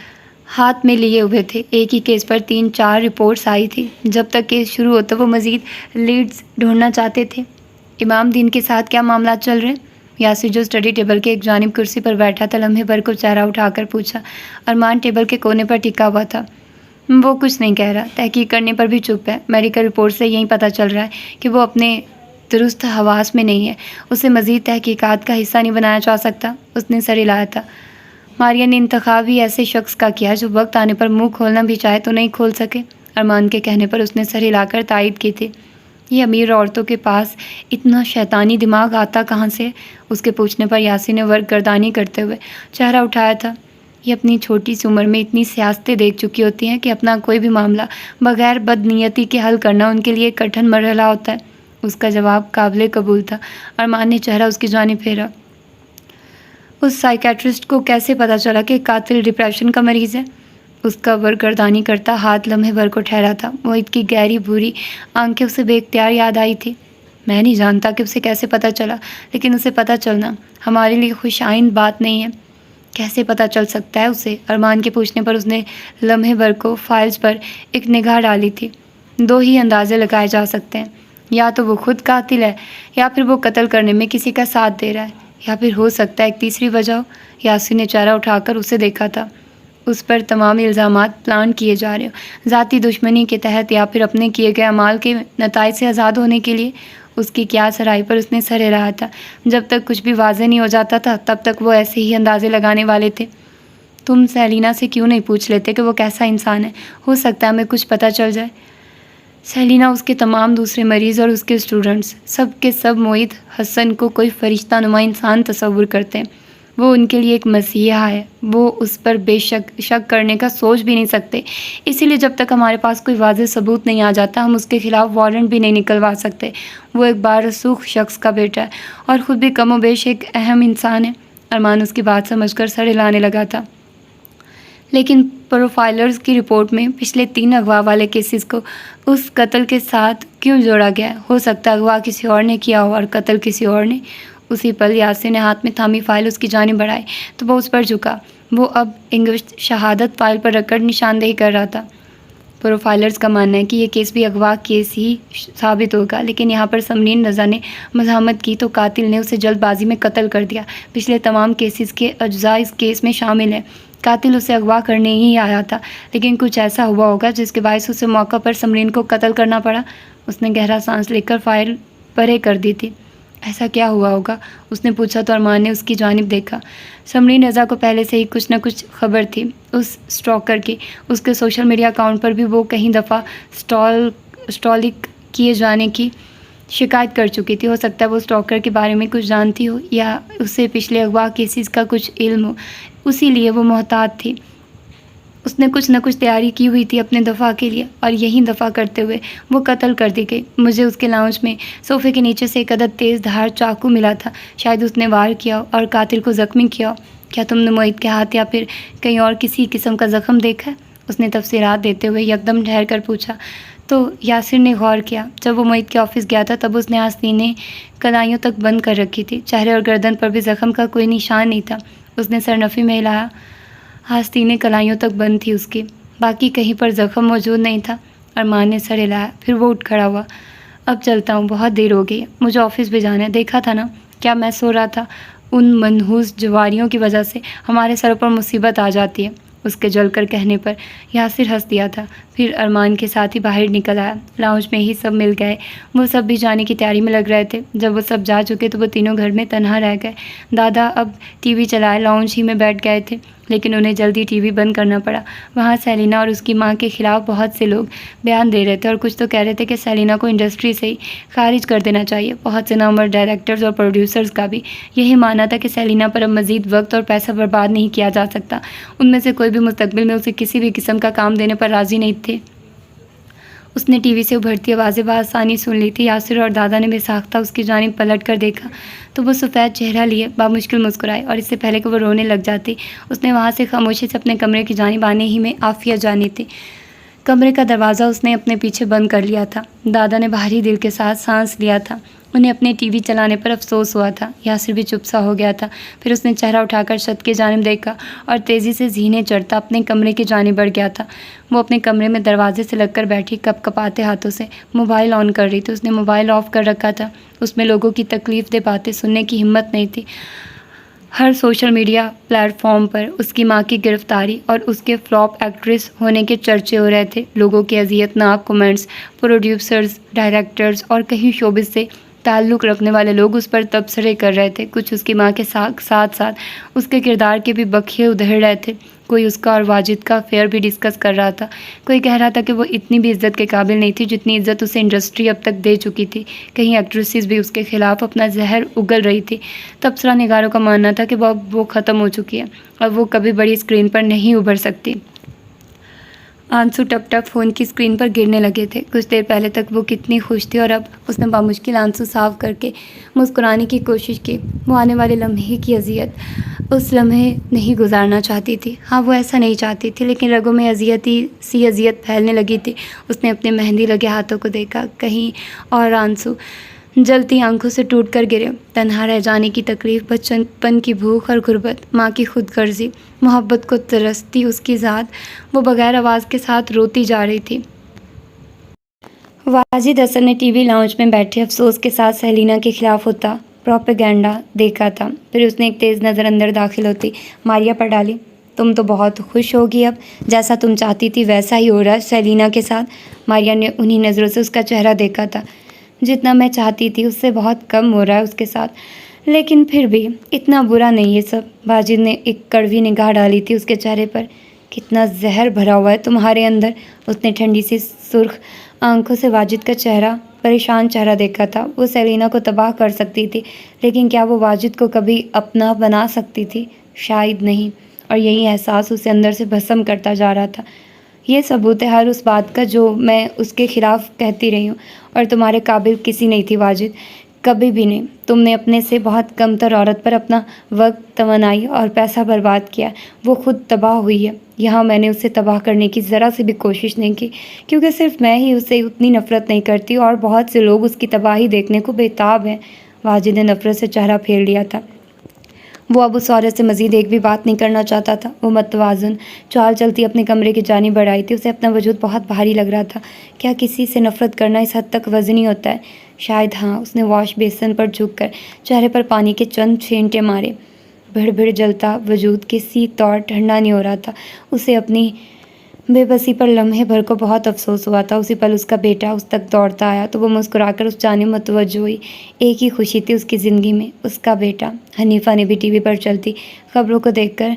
ہاتھ میں لیے ہوئے تھے۔ ایک ہی کیس پر 3-4 رپورٹس آئی تھی۔ جب تک کیس شروع ہوتا وہ مزید لیڈز ڈھونڈنا چاہتے تھے۔ امام دین کے ساتھ کیا معاملات چل رہے ہیں؟ یاسر جو اسٹڈی ٹیبل کے ایک جانب کرسی پر بیٹھا تھا لمحے بھر کو چہرہ اٹھا کر پوچھا۔ ارمان ٹیبل کے کونے پر ٹکا ہوا تھا۔ وہ کچھ نہیں کہہ رہا، تحقیق کرنے پر بھی چپ ہے۔ میڈیکل رپورٹ سے یہی پتہ چل رہا ہے کہ وہ اپنے درست حواس میں نہیں ہے، اسے مزید تحقیقات کا حصہ نہیں بنایا جا سکتا۔ اس نے سر ہلایا تھا۔ ماریا نے انتخاب ہی ایسے شخص کا کیا جو وقت آنے پر منہ کھولنا بھی چاہے تو نہیں کھول سکے۔ ارمان کے کہنے پر اس نے سر ہلا کر تائید کی تھی۔ یہ امیر عورتوں کے پاس اتنا شیطانی دماغ آتا کہاں سے؟ اس کے پوچھنے پر یاسر نے ورگردانی کرتے ہوئے چہرہ اٹھایا تھا۔ یہ اپنی چھوٹی سی عمر میں اتنی سیاستیں دیکھ چکی ہوتی ہیں کہ اپنا کوئی بھی معاملہ بغیر بد نیتی کے حل کرنا ان کے لیے ایک کٹھن مرحلہ ہوتا ہے۔ اس کا جواب قابل قبول تھا۔ ارمان نے چہرہ اس کی جانب پھیرا۔ اس سائیکیٹرسٹ کو کیسے پتہ چلا کہ قاتل ڈپریشن کا مریض ہے؟ اس کا ورگردانی کرتا ہاتھ لمحے بھر کو ٹھہرا تھا۔ موہت کی گہری بھوری آنکھیں اسے بے اختیار یاد آئی تھی۔ میں نہیں جانتا کہ اسے کیسے پتہ چلا، لیکن اسے پتہ چلنا ہمارے لیے خوش آئند بات نہیں ہے۔ کیسے پتہ چل سکتا ہے اسے؟ ارمان کے پوچھنے پر اس نے لمحے بھر کو فائلز پر ایک نگاہ ڈالی تھی۔ دو ہی اندازے لگائے جا سکتے ہیں، یا تو وہ خود قاتل ہے، یا پھر وہ قتل کرنے میں کسی کا ساتھ دے رہا ہے، یا پھر ہو سکتا ہے ایک تیسری وجہ ہو۔ یاسر نے چہرہ اٹھا کر اسے دیکھا تھا۔ اس پر تمام الزامات پلان کیے جا رہے ہوں، ذاتی دشمنی کے تحت یا پھر اپنے کیے گئے اعمال کے نتائج سے آزاد ہونے کے لیے۔ اس کی قیاس آرائی پر اس نے سر ہلایا تھا۔ جب تک کچھ بھی واضح نہیں ہو جاتا تھا تب تک وہ ایسے ہی اندازے لگانے والے تھے۔ تم سیلینا سے کیوں نہیں پوچھ لیتے کہ وہ کیسا انسان ہے؟ ہو سکتا ہے ہمیں کچھ پتہ چل جائے۔ سیلینا، اس کے تمام دوسرے مریض اور اس کے اسٹوڈنٹس سب کے سب موہت حسن کو کوئی فرشتہ نما انسان تصور کرتے ہیں۔ وہ ان کے لیے ایک مسیحا ہے۔ وہ اس پر بے شک کرنے کا سوچ بھی نہیں سکتے۔ اسی لیے جب تک ہمارے پاس کوئی واضح ثبوت نہیں آ جاتا ہم اس کے خلاف وارنٹ بھی نہیں نکلوا سکتے۔ وہ ایک بارسوخ شخص کا بیٹا ہے اور خود بھی کم و بیش ایک اہم انسان ہے۔ ارمان اس کی بات سمجھ کر سر ہلانے لگا تھا۔ لیکن پروفائلرز کی رپورٹ میں پچھلے 3 اغوا والے کیسز کو اس قتل کے ساتھ کیوں جوڑا گیا ہے؟ ہو سکتا ہے اغوا کسی اور نے کیا ہو اور قتل کسی اور نے۔ اسی پل یاسر نے ہاتھ میں تھامی فائل اس کی جانب بڑھائی تو وہ اس پر جھکا۔ وہ اب انگوش شہادت فائل پر رکھ کر نشاندہی کر رہا تھا۔ پروفائلرز کا ماننا ہے کہ یہ کیس بھی اغوا کیس ہی ثابت ہوگا، لیکن یہاں پر سمرین رضا نے مزاحمت کی تو قاتل نے اسے جلد بازی میں قتل کر دیا۔ پچھلے تمام کیسز کے اجزاء اس کیس میں شامل ہیں۔ قاتل اسے اغوا کرنے ہی آیا تھا، لیکن کچھ ایسا ہوا ہوگا جس کے باعث اسے موقع پر سمرین کو قتل کرنا پڑا۔ اس نے گہرا سانس لے کر فائل پرے کر دی تھی۔ ایسا کیا ہوا ہوگا؟ اس نے پوچھا تو ارمان نے اس کی جانب دیکھا۔ سمرین رضا کو پہلے سے ہی کچھ نہ کچھ خبر تھی اس اسٹاکر کی۔ اس کے سوشل میڈیا اکاؤنٹ پر بھی وہ کئی دفعہ اسٹالک کیے جانے کی شکایت کر چکی تھی۔ ہو سکتا ہے وہ اسٹاکر کے بارے میں کچھ جانتی ہو یا اسے پچھلے اغوا کیسز کا کچھ علم ہو، اسی لیے وہ محتاط تھی۔ اس نے کچھ نہ کچھ تیاری کی ہوئی تھی اپنے دفاع کے لیے، اور یہی دفاع کرتے ہوئے وہ قتل کر دی گئی۔ مجھے اس کے لاؤنج میں صوفے کے نیچے سے ایک عدد تیز دھار چاقو ملا تھا۔ شاید اس نے وار کیا ہو اور قاتل کو زخمی کیا ہو۔ کیا تم نے موہت کے ہاتھ یا پھر کہیں اور کسی قسم کا زخم دیکھا ہے؟ اس نے تفصیلات دیتے ہوئے یکدم ٹھہر کر پوچھا۔ تو یاسر نے غور کیا۔ جب وہ موہت کے آفس گیا تھا تب اس نے آستینیں کلائیوں تک بند کر رکھی تھی۔ چہرے اور گردن پر بھی زخم کا کوئی نشان نہیں تھا۔ اس نے سر نفی میں ہلایا۔ آستینیں کلائیوں تک بند تھی اس کی، باقی کہیں پر زخم موجود نہیں تھا۔ ارمان نے سر ہلایا، پھر وہ اٹھ کھڑا ہوا۔ اب چلتا ہوں، بہت دیر ہو گئی ہے، مجھے آفس بھی جانا ہے۔ دیکھا تھا نا کیا میں سو رہا تھا؟ ان منحوس جواریوں کی وجہ سے ہمارے سر پر مصیبت آ جاتی ہے۔ اس کے جل کر کہنے پر یاسر ہنس دیا تھا، پھر ارمان کے ساتھ ہی باہر نکل آیا۔ لاؤنج میں ہی سب مل گئے۔ وہ سب بھی جانے کی تیاری میں لگ رہے تھے۔ جب وہ سب جا چکے تو وہ تینوں گھر میں تنہا رہ گئے۔ دادا اب ٹی وی چلائے لاؤنج ہی میں بیٹھ گئے تھے، لیکن انہیں جلدی ٹی وی بند کرنا پڑا۔ وہاں سیلینا اور اس کی ماں کے خلاف بہت سے لوگ بیان دے رہے تھے، اور کچھ تو کہہ رہے تھے کہ سیلینا کو انڈسٹری سے ہی خارج کر دینا چاہیے۔ بہت سے نامور ڈائریکٹرز اور پروڈیوسرز کا بھی یہی ماننا تھا کہ سیلینا پر اب مزید وقت اور پیسہ برباد نہیں کیا جا سکتا۔ ان میں سے کوئی بھی مستقبل میں اسے کسی بھی قسم کا کام دینے پر راضی نہیں تھے۔ اس نے ٹی وی سے ابھرتی آوازیں بآسانی سن لی تھی۔ یاسر اور دادا نے بے ساختہ اس کی جانب پلٹ کر دیکھا تو وہ سفید چہرہ لیے بامشکل مسکرائے، اور اس سے پہلے کہ وہ رونے لگ جاتی اس نے وہاں سے خاموشی سے اپنے کمرے کی جانب آنے ہی میں عافیہ جانی تھی۔ کمرے کا دروازہ اس نے اپنے پیچھے بند کر لیا تھا۔ دادا نے بھاری دل کے ساتھ سانس لیا تھا۔ انہیں اپنے ٹی وی چلانے پر افسوس ہوا تھا۔ یاسر بھی چپ سا ہو گیا تھا۔ پھر اس نے چہرہ اٹھا کر چھت کی جانب دیکھا اور تیزی سے زینے چڑھتا اپنے کمرے کی جانب بڑھ گیا تھا۔ وہ اپنے کمرے میں دروازے سے لگ کر بیٹھی کپ کپاتے ہاتھوں سے موبائل آن کر رہی تھی۔ اس نے موبائل آف کر رکھا تھا۔ اس میں لوگوں کی تکلیف دہ باتیں سننے کی ہمت نہیں تھی۔ ہر سوشل میڈیا پلیٹ فارم پر اس کی ماں کی گرفتاری اور اس کے فلاپ ایکٹریس ہونے کے چرچے ہو رہے تھے۔ لوگوں کے اذیت ناک کومنٹس، پروڈیوسرز، ڈائریکٹرز اور کہیں شوبز سے تعلق رکھنے والے لوگ اس پر تبصرے کر رہے تھے، کچھ اس کی ماں کے ساتھ ساتھ اس کے کردار کے بھی بکھے ادھر رہے تھے۔ کوئی اس کا اور واجد کا افیئر بھی ڈسکس کر رہا تھا، کوئی کہہ رہا تھا کہ وہ اتنی بھی عزت کے قابل نہیں تھی جتنی عزت اسے انڈسٹری اب تک دے چکی تھی۔ کہیں ایکٹریسز بھی اس کے خلاف اپنا زہر اگل رہی تھی۔ تبصرہ نگاروں کا ماننا تھا کہ وہ ختم ہو چکی ہے اور وہ کبھی بڑی اسکرین پر نہیں ابھر سکتی۔ آنسو ٹپ ٹپ فون کی اسکرین پر گرنے لگے تھے۔ کچھ دیر پہلے تک وہ کتنی خوش تھی اور اب اس نے بامشکل آنسو صاف کر کے مسکرانے کی کوشش کی۔ وہ آنے والے لمحے کی اذیت اس لمحے نہیں گزارنا چاہتی تھی۔ ہاں، وہ ایسا نہیں چاہتی تھی، لیکن رگوں میں اذیت پھیلنے لگی تھی۔ اس نے اپنے مہندی لگے ہاتھوں کو دیکھا، کہیں اور آنسو جلتی آنکھوں سے ٹوٹ کر گرے۔ تنہا رہ جانے کی تکلیف، بچپن پن کی بھوک اور غربت، ماں کی خود غرضی، محبت کو ترستی اس کی ذات، وہ بغیر آواز کے ساتھ روتی جا رہی تھی۔ واجد حسن نے ٹی وی لاؤنج میں بیٹھے افسوس کے ساتھ سیلینا کے خلاف ہوتا پروپیگنڈا دیکھا تھا۔ پھر اس نے ایک تیز نظر اندر داخل ہوتی ماریا پر ڈالی۔ تم تو بہت خوش ہوگی اب، جیسا تم چاہتی تھی ویسا ہی ہو رہا ہے سیلینا کے ساتھ۔ ماریا نے انہی نظروں سے اس کا چہرہ دیکھا تھا۔ جتنا میں چاہتی تھی اس سے بہت کم ہو رہا ہے اس کے ساتھ، لیکن پھر بھی اتنا برا نہیں یہ سب۔ واجد نے ایک کڑوی نگاہ ڈالی تھی اس کے چہرے پر۔ کتنا زہر بھرا ہوا ہے تمہارے اندر۔ اس نے ٹھنڈی سی سرخ آنکھوں سے واجد کا چہرہ، پریشان چہرہ دیکھا تھا۔ وہ سیلینا کو تباہ کر سکتی تھی، لیکن کیا وہ واجد کو کبھی اپنا بنا سکتی تھی؟ شاید نہیں، اور یہی احساس اسے اندر سے بھسم کرتا جا رہا تھا۔ یہ ثبوت ہے ہر اس بات کا جو میں اس کے خلاف کہتی رہی ہوں، اور تمہارے قابل کسی نہیں تھی واجد، کبھی بھی نہیں۔ تم نے اپنے سے بہت کم تر عورت پر اپنا وقت، توانائی اور پیسہ برباد کیا۔ وہ خود تباہ ہوئی ہے۔ یہاں میں نے اسے تباہ کرنے کی ذرا سی بھی کوشش نہیں کی، کیونکہ صرف میں ہی اسے اتنی نفرت نہیں کرتی، اور بہت سے لوگ اس کی تباہی دیکھنے کو بےتاب ہیں۔ واجد نے نفرت سے چہرہ پھیر لیا تھا۔ وہ اب اس عورت سے مزید ایک بھی بات نہیں کرنا چاہتا تھا۔ وہ متوازن چال چلتی اپنے کمرے کی جانب بڑھ آئی تھی۔ اسے اپنا وجود بہت بھاری لگ رہا تھا۔ کیا کسی سے نفرت کرنا اس حد تک وزنی ہوتا ہے؟ شاید ہاں۔ اس نے واش بیسن پر جھک کر چہرے پر پانی کے چند چھینٹے مارے۔ بھڑ بھڑ جلتا وجود کسی طور ٹھنڈا نہیں ہو رہا تھا۔ اسے اپنی بے بسی پر لمحے بھر کو بہت افسوس ہوا تھا۔ اسی پل اس کا بیٹا اس تک دوڑتا آیا تو وہ مسکرا کر اس جانب متوجہ ہوئی۔ ایک ہی خوشی تھی اس کی زندگی میں، اس کا بیٹا۔ حنیفہ نے بھی ٹی وی پر چلتی خبروں کو دیکھ کر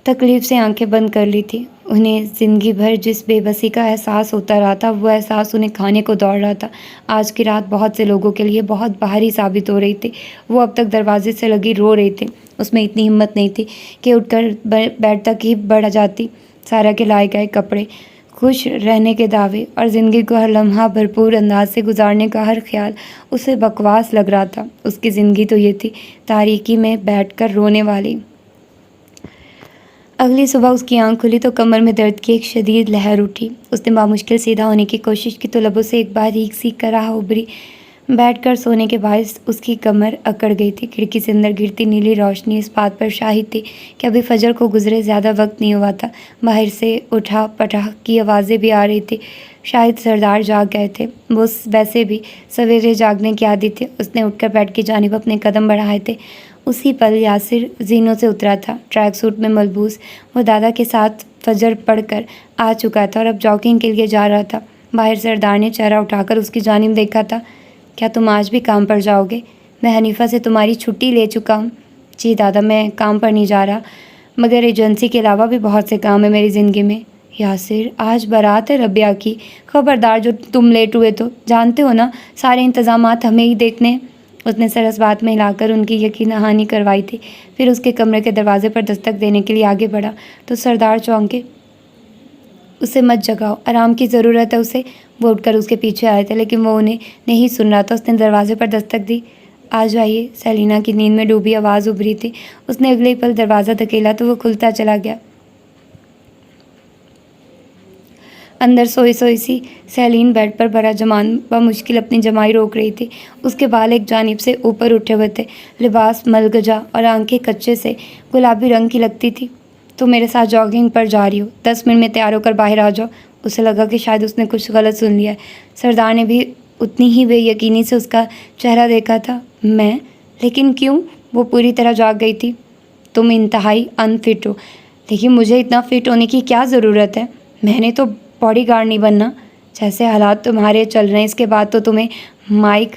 تکلیف سے آنکھیں بند کر لی تھی۔ انہیں زندگی بھر جس بے بسی کا احساس ہوتا رہا تھا، وہ احساس انہیں کھانے کو دوڑ رہا تھا۔ آج کی رات بہت سے لوگوں کے لیے بہت بھاری ثابت ہو رہی تھی۔ وہ اب تک دروازے سے لگی رو رہی تھی۔ اس میں اتنی ہمت نہیں تھی کہ اٹھ کر بیڈ تک ہی بڑھ جاتی۔ سارا کے لائے گئے کپڑے، خوش رہنے کے دعوے اور زندگی کو ہر لمحہ بھرپور انداز سے گزارنے کا ہر خیال اسے بکواس لگ رہا تھا۔ اس کی زندگی تو یہ تھی، تاریکی میں بیٹھ کر رونے والی۔ اگلی صبح اس کی آنکھ کھلی تو کمر میں درد کی ایک شدید لہر اٹھی۔ اس نے بامشکل سیدھا ہونے کی کوشش کی تو لبوں سے ایک باریک سی کراہ ابھری۔ بیٹھ کر سونے کے باعث اس کی کمر اکڑ گئی تھی۔ کھڑکی سے اندر گرتی نیلی روشنی اس بات پر شاہد تھی کہ ابھی فجر کو گزرے زیادہ وقت نہیں ہوا تھا۔ باہر سے اٹھا پٹاخ کی آوازیں بھی آ رہی تھی۔ شاید سردار جاگ گئے تھے۔ وہ ویسے بھی سویرے جاگنے کی عادی تھے۔ اس نے اٹھ کر بیڈ کی جانب اپنے قدم بڑھائے تھے۔ اسی پل یاسر زینوں سے اترا تھا، ٹریک سوٹ میں ملبوس۔ وہ دادا کے ساتھ فجر پڑھ کر آ چکا تھا اور اب جاگنگ کے لیے جا رہا تھا۔ باہر سردار نے چہرہ اٹھا کر اس کی جانب دیکھا تھا۔ کیا تم آج بھی کام پر جاؤ گے؟ میں حنیفہ سے تمہاری چھٹی لے چکا ہوں۔ جی دادا، میں کام پر نہیں جا رہا، مگر ایجنسی کے علاوہ بھی بہت سے کام ہیں میری زندگی میں۔ یاسر، آج بارات ہے ربیہ کی، خبردار جو تم لیٹ ہوئے تو جانتے ہو نا سارے انتظامات ہمیں ہی دیکھنے ہیں۔ اس نے سر اس بات میں ہلا کر ان کی یقین دہانی کروائی تھی۔ پھر اس کے کمرے کے دروازے پر دستک دینے کے لیے آگے بڑھا تو سردار چونکے۔ اسے مت جگاؤ، آرام کی ضرورت ہے اسے۔ وہ اٹھ کر اس کے پیچھے آئے تھے، لیکن وہ انہیں نہیں سن رہا تھا۔ اس نے دروازے پر دستک دی۔ آ جائیے، سیلینا کی نیند میں ڈوبی آواز ابھری تھی۔ اس نے اگلے پل دروازہ دھکیلا تو وہ کھلتا چلا گیا۔ اندر سوئی سوئی سی سیلین بیڈ پر بھرا جمان بمشکل اپنی جمائی روک رہی تھی۔ اس کے بال ایک جانب سے اوپر اٹھے ہوئے تھے، لباس ملگجا اور آنکھیں کچے سے گلابی رنگ کی لگتی تھی۔ تو میرے ساتھ جاگنگ پر جا رہی ہو؟ 10 منٹ میں تیار ہو کر باہر آ جاؤ۔ اسے لگا کہ شاید اس نے کچھ غلط سن لیا ہے۔ سردار نے بھی اتنی ہی بے یقینی سے اس کا چہرہ دیکھا تھا۔ میں؟ لیکن کیوں؟ وہ پوری طرح جاگ گئی تھی۔ تم انتہائی انفٹ ہو، لیکن مجھے اتنا فٹ ہونے کی کیا ضرورت ہے؟ میں نے تو باڈی گارڈ نہیں بننا۔ جیسے حالات تمہارے چل رہے ہیں، اس کے بعد تو تمہیں مائک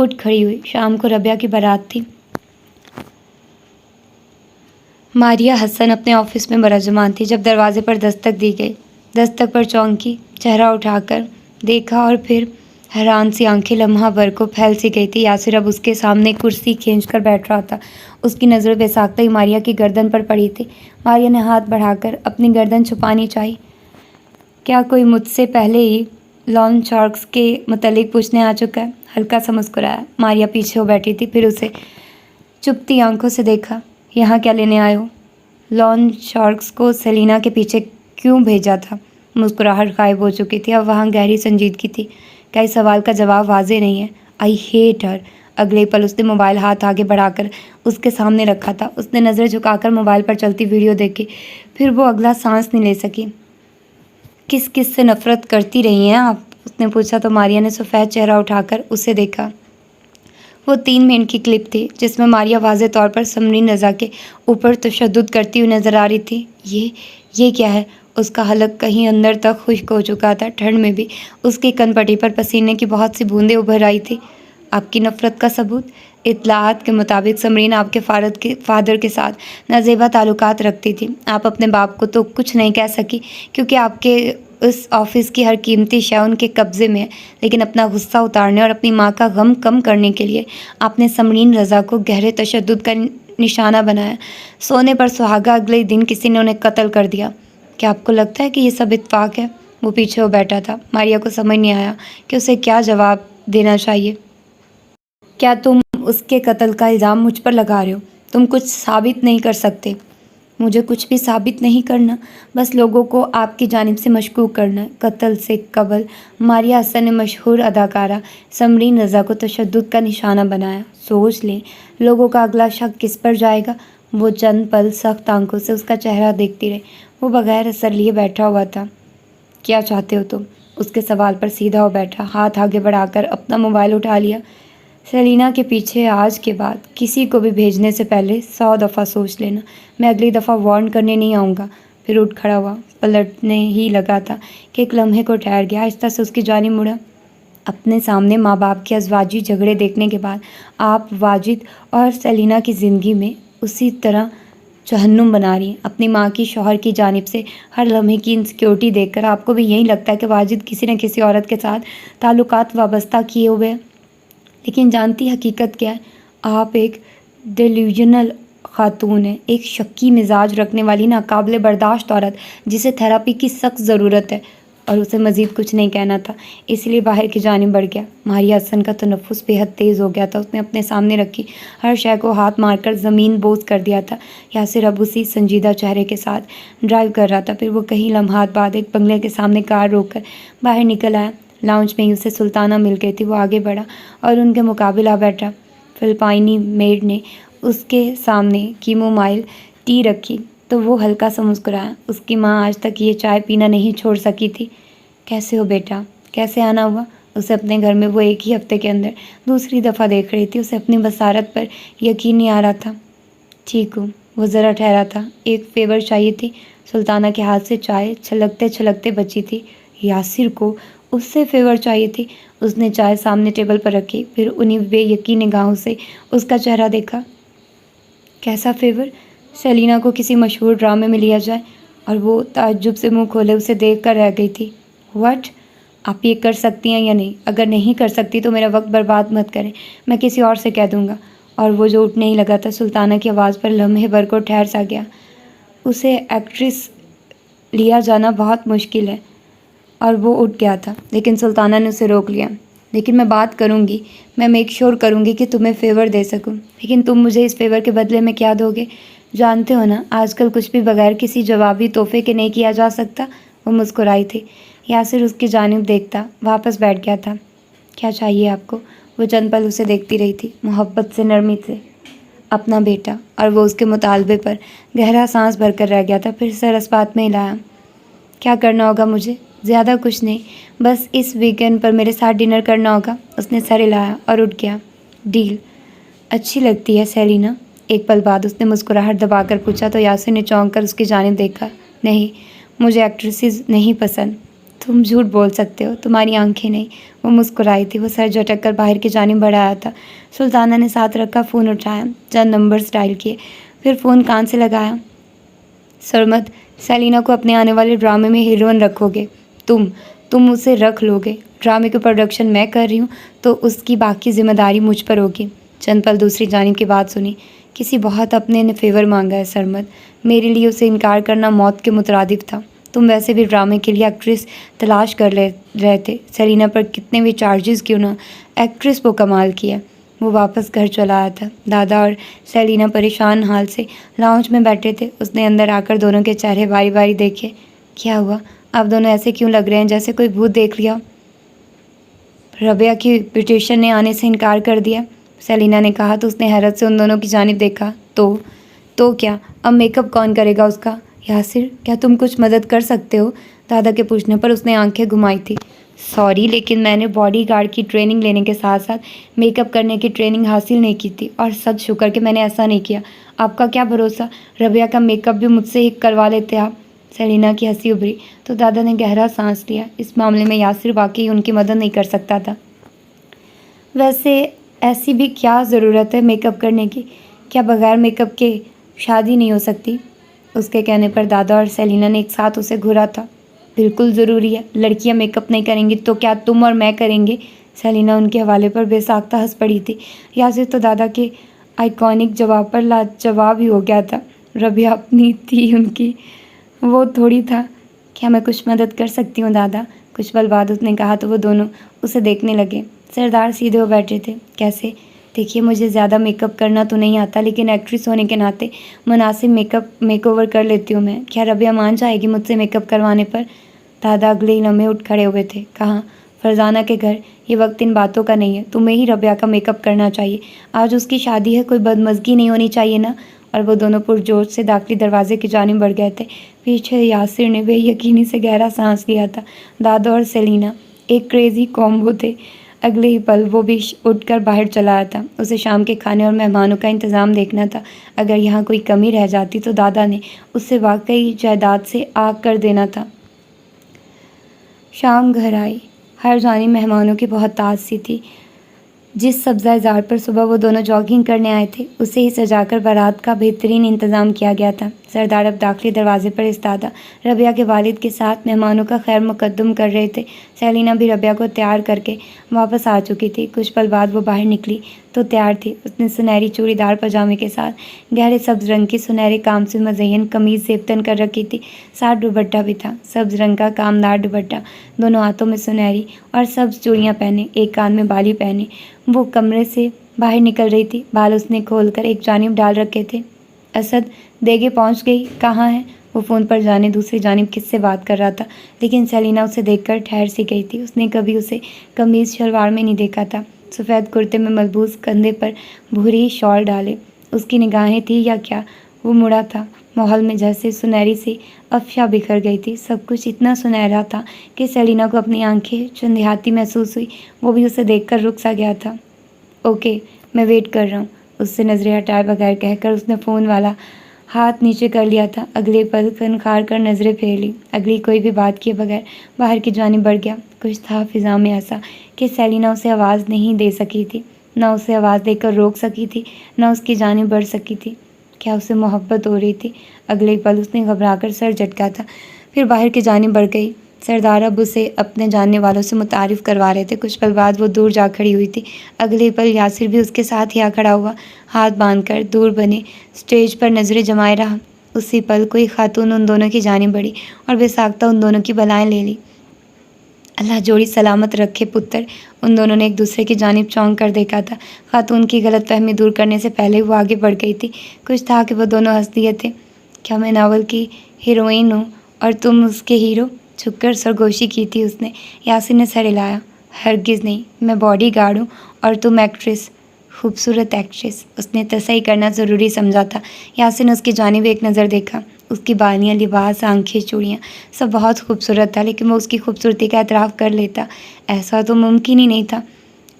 اٹھ کھڑی ہوئی۔ شام کو ربیہ کی بارات تھی۔ ماریہ حسن اپنے آفس میں برجمان تھی جب دروازے پر دستک دی گئی۔ دستک پر چونکی، چہرہ اٹھا کر دیکھا اور پھر حیران سی آنکھیں لمحہ بھر کو پھیل سی گئی تھی۔ یاسر اب اس کے سامنے کرسی کھینچ کر بیٹھ رہا تھا۔ اس کی نظریں بے ساختہ ہی ماریہ کی گردن پر پڑی تھی۔ ماریہ نے ہاتھ بڑھا کر اپنی گردن چھپانی چاہی۔ کیا کوئی مجھ سے پہلے ہی لان شارکس کے متعلق پوچھنے آ چکا ہے؟ ہلکا سا مسکرایا۔ ماریہ پیچھے ہو بیٹھی تھی، پھر اسے چپتی آنکھوں سے دیکھا۔ یہاں کیا لینے آئے ہو؟ لان شارکس کو سیلینا کے پیچھے کیوں بھیجا تھا؟ مسکراہٹ غائب ہو چکی تھی، اب وہاں گہری سنجیدگی تھی۔ کیا اس سوال کا جواب واضح نہیں ہے؟ آئی ہیٹ ہر۔ اگلے پل اس نے موبائل ہاتھ آگے بڑھا کر اس کے سامنے رکھا تھا۔ اس نے نظریں جھکا کر موبائل پر چلتی ویڈیو دیکھی، پھر وہ اگلا سانس نہیں لے سکی۔ کس کس سے نفرت کرتی رہی ہیں آپ؟ اس نے پوچھا تو ماریہ نے سفید چہرہ اٹھا کر اسے دیکھا۔ وہ 3 منٹ کی کلپ تھی جس میں ماریہ واضح طور پر سمرین رضا کے اوپر تشدد کرتی ہوئی نظر آ رہی تھی۔ یہ کیا ہے؟ اس کا حلق کہیں اندر تک خشک ہو چکا تھا۔ ٹھنڈ میں بھی اس کی کن پٹی پر پسینے کی بہت سی بوندیں ابھر آئی تھی۔ آپ کی نفرت کا ثبوت؟ اطلاعات کے مطابق سمرین آپ کے فادر کے ساتھ نازیبا تعلقات رکھتی تھی۔ آپ اپنے باپ کو تو کچھ نہیں کہہ سکی کیونکہ آپ کے اس آفس کی ہر قیمتی شے ان کے قبضے میں ہے، لیکن اپنا غصہ اتارنے اور اپنی ماں کا غم کم کرنے کے لیے آپ نے سمرین رضا کو گہرے تشدد کا نشانہ بنایا۔ سونے پر سہاگا، اگلے دن کسی نے انہیں قتل کر دیا۔ کیا آپ کو لگتا ہے کہ یہ سب اتفاق ہے؟ وہ پیچھے ہو بیٹھا تھا۔ ماریہ کو سمجھ نہیں آیا کہ اسے کیا جواب دینا چاہیے۔ کیا تم اس کے قتل کا الزام مجھ پر لگا رہے ہو؟ تم کچھ ثابت نہیں کر سکتے۔ مجھے کچھ بھی ثابت نہیں کرنا، بس لوگوں کو آپ کی جانب سے مشکوک کرنا ہے۔ قتل سے قبل ماریہ حسن نے مشہور اداکارہ سمرین رضا کو تشدد کا نشانہ بنایا۔ سوچ لیں لوگوں کا اگلا شک کس پر جائے گا۔ وہ چند پل سخت آنکھوں سے اس کا چہرہ دیکھتی رہی۔ وہ بغیر اثر لیے بیٹھا ہوا تھا۔ کیا چاہتے ہو تم؟ اس کے سوال پر سیدھا ہو بیٹھا، ہاتھ آگے بڑھا کر اپنا موبائل اٹھا لیا۔ سیلینا کے پیچھے آج کے بعد کسی کو بھی بھیجنے سے پہلے 100 دفعہ سوچ لینا۔ میں اگلی دفعہ وارن کرنے نہیں آؤں گا۔ پھر اٹھ کھڑا ہوا۔ پلٹنے ہی لگا تھا کہ ایک لمحے کو ٹھہر گیا، آہستہ سے اس کی جانب مڑا۔ اپنے سامنے ماں باپ کے ازواجی جھگڑے دیکھنے کے بعد آپ واجد اور سیلینا کی زندگی میں اسی طرح جہنم بنا رہی ہیں۔ اپنی ماں کی شوہر کی جانب سے ہر لمحے کی انسیکیورٹی دیکھ کر آپ کو بھی یہی لگتا ہے کہ واجد کسی نہ کسی عورت کے ساتھ تعلقات وابستہ کیے ہوئے ہیں، لیکن جانتی حقیقت کیا ہے؟ آپ ایک ڈیلیوژنل خاتون ہیں، ایک شکی مزاج رکھنے والی ناقابل برداشت عورت جسے تھراپی کی سخت ضرورت ہے۔ اور اسے مزید کچھ نہیں کہنا تھا، اس لیے باہر کی جانب بڑھ گیا۔ ماریہ حسن کا تنفس بے حد تیز ہو گیا تھا۔ اس نے اپنے سامنے رکھی ہر شے کو ہاتھ مار کر زمین بوس کر دیا تھا۔ یاسر اب اسی سنجیدہ چہرے کے ساتھ ڈرائیو کر رہا تھا۔ پھر وہ کئی لمحات بعد ایک بنگلے کے سامنے کار روک کر باہر نکل آیا۔ لاؤنج میں ہی اسے سلطانہ مل گئی تھی۔ وہ آگے بڑھا اور ان کے مقابل آ بیٹھا۔ فلپائنی میڈ نے اس کے سامنے کیمومائل ٹی رکھی تو وہ ہلکا سا مسکرایا۔ اس کی ماں آج تک یہ چائے پینا نہیں چھوڑ سکی تھی۔ کیسے ہو بیٹا؟ کیسے آنا ہوا؟ اسے اپنے گھر میں وہ ایک ہی ہفتے کے اندر دوسری دفعہ دیکھ رہی تھی۔ اسے اپنی بصارت پر یقین نہیں آ رہا تھا۔ ٹھیک ہوں۔ وہ ذرا ٹھہرا تھا۔ ایک فیور چاہیے تھی۔ سلطانہ کے ہاتھ سے چائے چھلکتے چھلکتے بچی تھی۔ یاسر کو اس سے فیور چاہیے تھی۔ اس نے چائے سامنے ٹیبل پر رکھی، پھر انہی بے یقین نگاہوں سے اس کا چہرہ دیکھا۔ کیسا فیور؟ سیلینا کو کسی مشہور ڈرامے میں لیا جائے؟ اور وہ تعجب سے منہ کھولے اسے دیکھ کر رہ گئی تھی۔ واٹ؟ آپ یہ کر سکتی ہیں یا نہیں؟ اگر نہیں کر سکتی تو میرا وقت برباد مت کریں، میں کسی اور سے کہہ دوں گا۔ اور وہ جو اٹھنے ہی لگا تھا، سلطانہ کی آواز پر لمحے بھر کو ٹھہر سا گیا۔ اسے ایکٹریس لیا جانا بہت مشکل ہے۔ اور وہ اٹھ گیا تھا، لیکن سلطانہ نے اسے روک لیا۔ لیکن میں بات کروں گی، میں میک شور کروں گی کہ تمہیں فیور دے سکوں۔ لیکن تم مجھے اس فیور کے بدلے میں کیا دو گے؟ جانتے ہو نا، آج کل کچھ بھی بغیر کسی جوابی تحفے کے نہیں کیا جا سکتا۔ وہ مسکرائی تھی۔ یاسر اس کی جانب دیکھتا واپس بیٹھ گیا تھا۔ کیا چاہیے آپ کو؟ وہ چند پل اسے دیکھتی رہی تھی، محبت سے، نرمی سے۔ اپنا بیٹا۔ اور وہ اس کے مطالبے پر گہرا سانس بھر کر رہ گیا تھا، پھر سر اس بات میں ہلایا۔ کیا کرنا ہوگا مجھے؟ زیادہ کچھ نہیں، بس اس ویکینڈ پر میرے ساتھ ڈنر کرنا ہوگا۔ اس نے سر ہلایا اور اٹھ گیا۔ ڈیل؟ اچھی لگتی ہے سیلینا؟ ایک پل بعد اس نے مسکراہٹ دبا کر پوچھا تو یاسر نے چونک کر اس کی جانب دیکھا۔ نہیں، مجھے ایکٹریسز نہیں پسند۔ تم جھوٹ بول سکتے ہو، تمہاری آنکھیں نہیں۔ وہ مسکرائی تھی۔ وہ سر جھٹک کر باہر کی جانب بڑھایا تھا۔ سلطانہ نے ساتھ رکھا فون اٹھایا، چند نمبرز ڈائل کیے، پھر فون کان سے لگایا۔ سرمد، سیلینا کو اپنے آنے والے ڈرامے میں ہیروئن رکھو گے تم اسے رکھ لو گے۔ ڈرامے کی پروڈکشن میں کر رہی ہوں تو اس کی باقی ذمہ داری مجھ پر ہوگی۔ چند پل دوسری جانب کی بات سنی۔ کسی بہت اپنے نے فیور مانگا ہے سرمد، میرے لیے اسے انکار کرنا موت کے مترادف تھا۔ تم ویسے بھی ڈرامے کے لیے ایکٹریس تلاش کر رہے تھے، سیلینا پر کتنے بھی چارجز کیوں نہ، ایکٹریس وہ کمال کی ہے۔ وہ واپس گھر چلا آیا تھا۔ دادا اور سیلینا پریشان حال سے لاؤنج میں بیٹھے تھے۔ اس نے اندر آ کر دونوں کے چہرے باری باری دیکھے۔ کیا ہوا؟ آپ دونوں ایسے کیوں لگ رہے ہیں جیسے کوئی بھوت دیکھ لیا؟ ربیہ کی پیٹیشن نے آنے سے انکار کر دیا، سیلینا نے کہا تو اس نے حیرت سے ان دونوں کی جانب دیکھا۔ تو کیا؟ اب میک اپ کون کرے گا اس کا؟ یاسر، کیا تم کچھ مدد کر سکتے ہو؟ دادا کے پوچھنے پر اس نے آنکھیں گھمائی تھی۔ سوری، لیکن میں نے باڈی گارڈ کی ٹریننگ لینے کے ساتھ ساتھ میک اپ کرنے کی ٹریننگ حاصل نہیں کی تھی، اور سچ شکر کہ میں نے ایسا نہیں کیا۔ آپ کا کیا بھروسہ، ربیہ کا میک اپ بھی مجھ سے ہی کروا لیتے آپ؟ سیلینا کی ہنسی ابھری تو دادا نے گہرا سانس لیا۔ اس معاملے میں یاسر واقعی ان کی مدد نہیں کر سکتا تھا۔ ویسے ایسی بھی کیا ضرورت ہے میک اپ کرنے کی؟ کیا بغیر میک اپ کے شادی نہیں ہو سکتی؟ اس کے کہنے پر دادا اور سیلینا نے ایک ساتھ اسے گھورا تھا۔ بالکل ضروری ہے، لڑکیاں میک اپ نہیں کریں گی تو کیا تم اور میں کریں گے؟ سیلینا ان کے حوالے پر بے ساختہ ہنس پڑی تھی۔ یاسر تو دادا کے آئیکونک جواب پر لاجواب ہی ہو گیا تھا۔ ربیہ اپنی تھی ان کی، وہ تھوڑی تھا۔ کیا میں کچھ مدد کر سکتی ہوں دادا؟ کچھ پل بعد اس نے کہا تو وہ دونوں اسے دیکھنے لگے۔ سردار سیدھے ہو بیٹھے تھے۔ کیسے؟ دیکھیے، مجھے زیادہ میک اپ کرنا تو نہیں آتا، لیکن ایکٹریس ہونے کے ناطے مناسب میک اوور کر لیتی ہوں میں۔ کیا ربیہ مان جائے گی مجھ سے میک اپ کروانے پر؟ دادا اگلے ہی لمحے اٹھ کھڑے ہوئے تھے۔ کہاں؟ فرزانہ کے گھر۔ یہ وقت ان باتوں کا نہیں ہے، تمہیں ہی ربیہ کا میک اپ کرنا چاہیے۔ آج اس کی شادی ہے، کوئی بدمزگی نہیں ہونی چاہیے نا؟ اور وہ دونوں پرجوش سے داخلی دروازے کی جانب بڑھ گئے تھے۔ پیچھے یاسر نے بے یقینی سے گہرا سانس لیا تھا۔ دادا اور سیلینا ایک کریزی کومبو تھے۔ اگلے ہی پل وہ بھی اٹھ کر باہر چلا آیا تھا۔ اسے شام کے کھانے اور مہمانوں کا انتظام دیکھنا تھا۔ اگر یہاں کوئی کمی رہ جاتی تو دادا نے اسے واقعی جائیداد سے آگ کر دینا تھا۔ شام گھر آئی۔ ہر جانب مہمانوں کی بہت تعداد سی تھی۔ جس سبزہ زار پر صبح وہ دونوں جاگنگ کرنے آئے تھے، اسے ہی سجا کر بارات کا بہترین انتظام کیا گیا تھا۔ سردار اب داخلی دروازے پر استادہ ربیہ کے والد کے ساتھ مہمانوں کا خیر مقدم کر رہے تھے۔ سیلینا بھی ربیہ کو تیار کر کے واپس آ چکی تھی۔ کچھ پل بعد وہ باہر نکلی تو تیار تھی۔ اس نے سنہری چوڑی دار پاجامے کے ساتھ گہرے سبز رنگ کی سنہرے کام سے مزین قمیض زیبتن کر رکھی تھی۔ ساتھ دوپٹہ بھی تھا، سبز رنگ کا کامدار دوپٹہ۔ دونوں ہاتھوں میں سنہری اور سبز چوڑیاں پہنے، ایک کان میں بالی پہنے وہ کمرے سے باہر نکل رہی تھی۔ بال اس نے کھول کر ایک جانب ڈال رکھے تھے۔ اسد، دیگے پہنچ گئی؟ کہاں ہے؟ وہ فون پر جانے دوسری جانب کس سے بات کر رہا تھا، لیکن سیلینا اسے دیکھ کر ٹھہر سی گئی تھی۔ اس نے کبھی اسے قمیض شلوار میں نہیں دیکھا تھا۔ سفید کرتے میں ملبوس، کندھے پر بھوری شال ڈالے اس کی نگاہیں تھی یا کیا؟ وہ مڑا تھا۔ ماحول میں جیسے سنہری سی افشا بکھر گئی تھی۔ سب کچھ اتنا سنہرا تھا کہ سیلینا کو اپنی آنکھیں چند دیہاتی محسوس ہوئی۔ وہ بھی اسے دیکھ کر رک سا گیا تھا۔ اوکے، میں ویٹ کر رہا ہوں، اس سے نظریں ہٹائے بغیر کہہ کر اس نے فون والا ہاتھ نیچے کر لیا تھا۔ اگلے پل خنخار کر نظریں پھیر لی۔ اگلی کوئی بھی بات کیے بغیر باہر کی جانب بڑھ گیا۔ کچھ تھا فضا میں ایسا کہ سیلینا اسے آواز نہیں دے سکی تھی، نہ اسے آواز دے کر روک سکی تھی، نہ اس کی جانب بڑھ سکی تھی۔ کیا اسے محبت ہو رہی تھی؟ اگلے پل اس نے گھبرا کر سر جھٹکا تھا، پھر باہر کی جانب بڑھ گئی۔ سردار اب اسے اپنے جاننے والوں سے متعارف کروا رہے تھے۔ کچھ پل بعد وہ دور جا کھڑی ہوئی تھی۔ اگلے پل یاسر بھی اس کے ساتھ ہی آ کھڑا ہوا، ہاتھ باندھ کر دور بنے سٹیج پر نظریں جمائے رہا۔ اسی پل کوئی خاتون ان دونوں کی جانب بڑھی اور بے ساختہ ان دونوں کی بلائیں لے لی۔ اللہ جوڑی سلامت رکھے پتر۔ ان دونوں نے ایک دوسرے کی جانب چونک کر دیکھا تھا۔ خاتون کی غلط فہمی دور کرنے سے پہلے وہ آگے بڑھ گئی تھی۔ کچھ تھا کہ وہ دونوں ہنس دیے تھے۔ کیا میں ناول کی ہیروئن ہوں اور تم اس کے ہیرو؟ چھپ کر سرگوشی کی تھی اس نے۔ یاسر نے سر ہلایا۔ ہرگز نہیں، میں باڈی گارڈ ہوں اور تم ایکٹریس، خوبصورت ایکٹریس۔ اس نے تصحیح کرنا ضروری سمجھا تھا۔ یاسر نے اس کی جانب ایک نظر دیکھا۔ اس کی بالیاں، لباس، آنکھیں، چوڑیاں سب بہت خوبصورت تھا، لیکن وہ اس کی خوبصورتی کا اعتراف کر لیتا، ایسا تو ممکن ہی نہیں تھا۔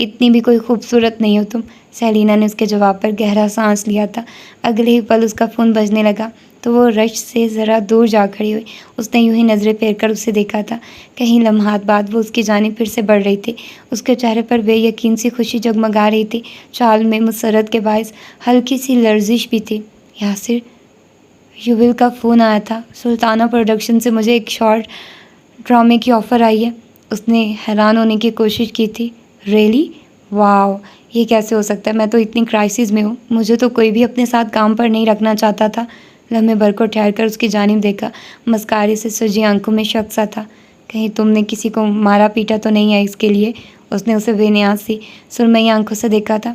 اتنی بھی کوئی خوبصورت نہیں ہو تم۔ سیلینا نے اس کے جواب پر گہرا سانس لیا تھا۔ اگلے ہی پل اس کا فون بجنے لگا تو وہ رش سے ذرا دور جا کھڑی ہوئی۔ اس نے یوں ہی نظریں پھیر کر اسے دیکھا تھا۔ کئی لمحات بعد وہ اس کی جانب پھر سے بڑھ رہی تھی۔ اس کے چہرے پر بے یقین سی خوشی جگمگا رہی تھی۔ چال میں مسرت کے باعث ہلکی سی لرزش بھی تھی۔ یاسر، یوول کا فون آیا تھا۔ سلطانہ پروڈکشن سے مجھے ایک شارٹ ڈرامے کی آفر آئی ہے۔ اس نے حیران ہونے کی کوشش کی تھی۔ ریئلی؟ واو، یہ کیسے ہو سکتا ہے؟ میں تو اتنی کرائسس میں ہوں۔ مجھے تو کوئی بھی اپنے ساتھ کام پر نہیں رکھنا چاہتا تھا۔ لمحے بھر کو ٹھہر کر اس کی جانب دیکھا۔ مسکارے سے سجی آنکھوں میں شک سا تھا۔ کہیں تم نے کسی کو مارا پیٹا تو نہیں ہے اس کے لیے؟ اس نے اسے بے نیاز سی سرمئی آنکھوں سے دیکھا تھا۔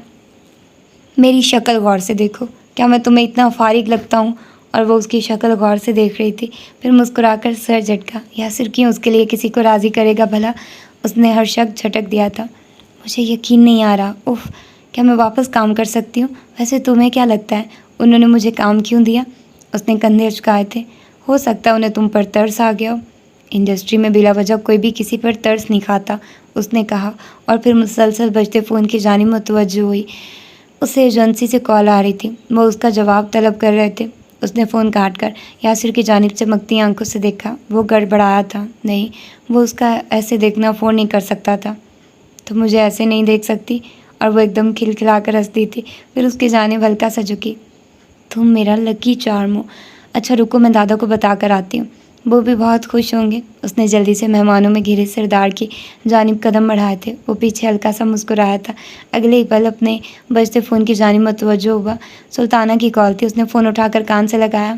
میری شکل غور سے دیکھو، کیا میں تمہیں اتنا فارغ لگتا ہوں؟ اور وہ اس کی شکل غور سے دیکھ رہی تھی، پھر مسکرا کر سر جھٹکا۔ یاسر کیوں اس کے لیے کسی کو راضی کرے گا بھلا؟ اس نے ہر شک جھٹک دیا تھا۔ مجھے یقین نہیں آ رہا۔ اف، کیا میں واپس کام کر سکتی ہوں؟ ویسے تمہیں کیا لگتا ہے انہوں نے مجھے کام کیوں دیا؟ اس نے کندھے اچکائے تھے۔ ہو سکتا ہے انہیں تم پر ترس آ گیا ہو۔ انڈسٹری میں بلا وجہ کوئی بھی کسی پر ترس نہیں کھاتا، اس نے کہا، اور پھر مسلسل بجتے فون کی جانب متوجہ ہوئی۔ اسے ایجنسی سے کال آ رہی تھی، وہ اس کا جواب طلب کر رہے تھے۔ اس نے فون کاٹ کر یاسر کی جانب چمکتی آنکھوں سے دیکھا۔ وہ گڑبڑایا تھا۔ نہیں، وہ اس کا ایسے دیکھنا افورڈ نہیں کر سکتا تھا۔ تو مجھے ایسے نہیں دیکھ سکتی؟ اور وہ ایک دم کھلکھلا کر ہنس دی تھی، پھر اس کی جانب ہلکا سا جھکی۔ تم میرا لکی چارم ہو۔ اچھا رکو، میں دادا کو بتا کر آتی ہوں، وہ بھی بہت خوش ہوں گے۔ اس نے جلدی سے مہمانوں میں گھرے سردار کی جانب قدم بڑھائے تھے۔ وہ پیچھے ہلکا سا مسکرایا تھا۔ اگلے ہی پل اپنے بجتے فون کی جانب متوجہ ہوا۔ سلطانہ کی کال تھی۔ اس نے فون اٹھا کر کان سے لگایا۔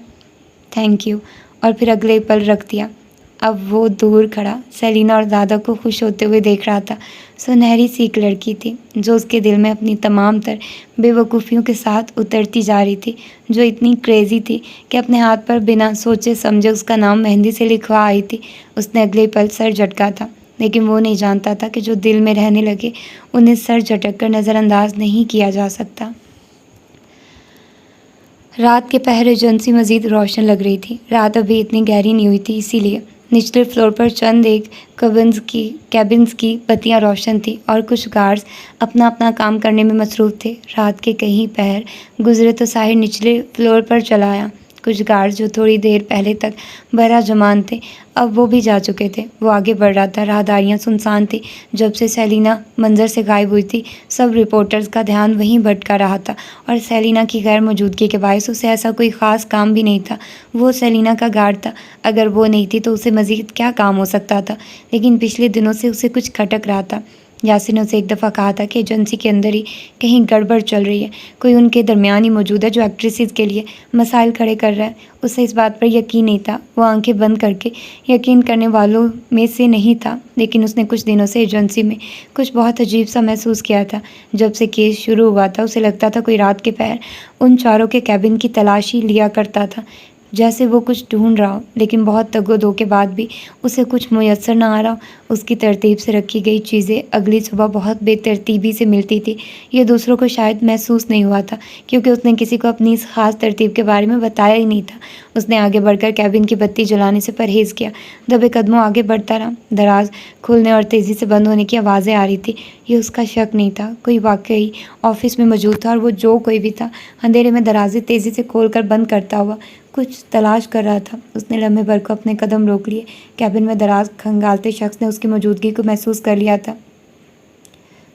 تھینک یو، اور پھر اگلے ہی پل رکھ دیا۔ اب وہ دور کھڑا سیلینا اور دادا کو خوش ہوتے ہوئے دیکھ رہا تھا۔ سنہری سی ایک لڑکی تھی جو اس کے دل میں اپنی تمام تر بے وقوفیوں کے ساتھ اترتی جا رہی تھی، جو اتنی کریزی تھی کہ اپنے ہاتھ پر بنا سوچے سمجھے اس کا نام مہندی سے لکھوا آئی تھی۔ اس نے اگلے پل سر جھٹکا تھا، لیکن وہ نہیں جانتا تھا کہ جو دل میں رہنے لگے انہیں سر جھٹک کر نظر انداز نہیں کیا جا سکتا۔ رات کے پہر ایجنسی مزید روشن لگ رہی تھی۔ رات ابھی اتنی گہری نہیں ہوئی تھی، اسی لیے نچلے فلور پر چند ایک کیبنز کی بتیاں روشن تھیں اور کچھ گارڈز اپنا اپنا کام کرنے میں مصروف تھے۔ رات کے کئی پہر گزرے تو ساحر نچلے فلور پر چلا آیا۔ کچھ گارڈز جو تھوڑی دیر پہلے تک برا جمان تھے اب وہ بھی جا چکے تھے۔ وہ آگے بڑھ رہا تھا۔ راہداریاں سنسان تھیں۔ جب سے سیلینا منظر سے غائب ہوئی تھی سب رپورٹرز کا دھیان وہیں بھٹکا رہا تھا، اور سیلینا کی غیر موجودگی کے باعث اسے ایسا کوئی خاص کام بھی نہیں تھا۔ وہ سیلینا کا گارڈ تھا، اگر وہ نہیں تھی تو اسے مزید کیا کام ہو سکتا تھا؟ لیکن پچھلے دنوں سے اسے کچھ کھٹک رہا تھا۔ یاسر نے اسے ایک دفعہ کہا تھا کہ ایجنسی کے اندر ہی کہیں گڑبڑ چل رہی ہے، کوئی ان کے درمیان ہی موجود ہے جو ایکٹریسز کے لیے مسائل کھڑے کر رہا ہے۔ اسے اس بات پر یقین نہیں تھا، وہ آنکھیں بند کر کے یقین کرنے والوں میں سے نہیں تھا، لیکن اس نے کچھ دنوں سے ایجنسی میں کچھ بہت عجیب سا محسوس کیا تھا۔ جب سے کیس شروع ہوا تھا اسے لگتا تھا کوئی رات کے پہر ان چاروں کے کیبن کی تلاشی لیا کرتا تھا، جیسے وہ کچھ ڈھونڈ رہا ہو، لیکن بہت تگ و دو کے بعد بھی اسے کچھ میسر نہ آ رہا ہو۔ اس کی ترتیب سے رکھی گئی چیزیں اگلی صبح بہت بے ترتیبی سے ملتی تھی۔ یہ دوسروں کو شاید محسوس نہیں ہوا تھا، کیونکہ اس نے کسی کو اپنی اس خاص ترتیب کے بارے میں بتایا ہی نہیں تھا۔ اس نے آگے بڑھ کر کیبن کی بتی جلانے سے پرہیز کیا، دبے قدموں آگے بڑھتا رہا۔ دراز کھلنے اور تیزی سے بند ہونے کی آوازیں آ رہی تھی۔ یہ اس کا شک نہیں تھا، کوئی واقعی آفس میں موجود تھا، اور وہ جو کوئی بھی تھا اندھیرے میں درازیں تیزی سے کھول کر بند کرتا ہوا کچھ تلاش کر رہا تھا۔ اس نے لمحے بھر کو اپنے قدم روک لیے۔ کیبن میں دراز کھنگالتے شخص نے اس کی موجودگی کو محسوس کر لیا تھا۔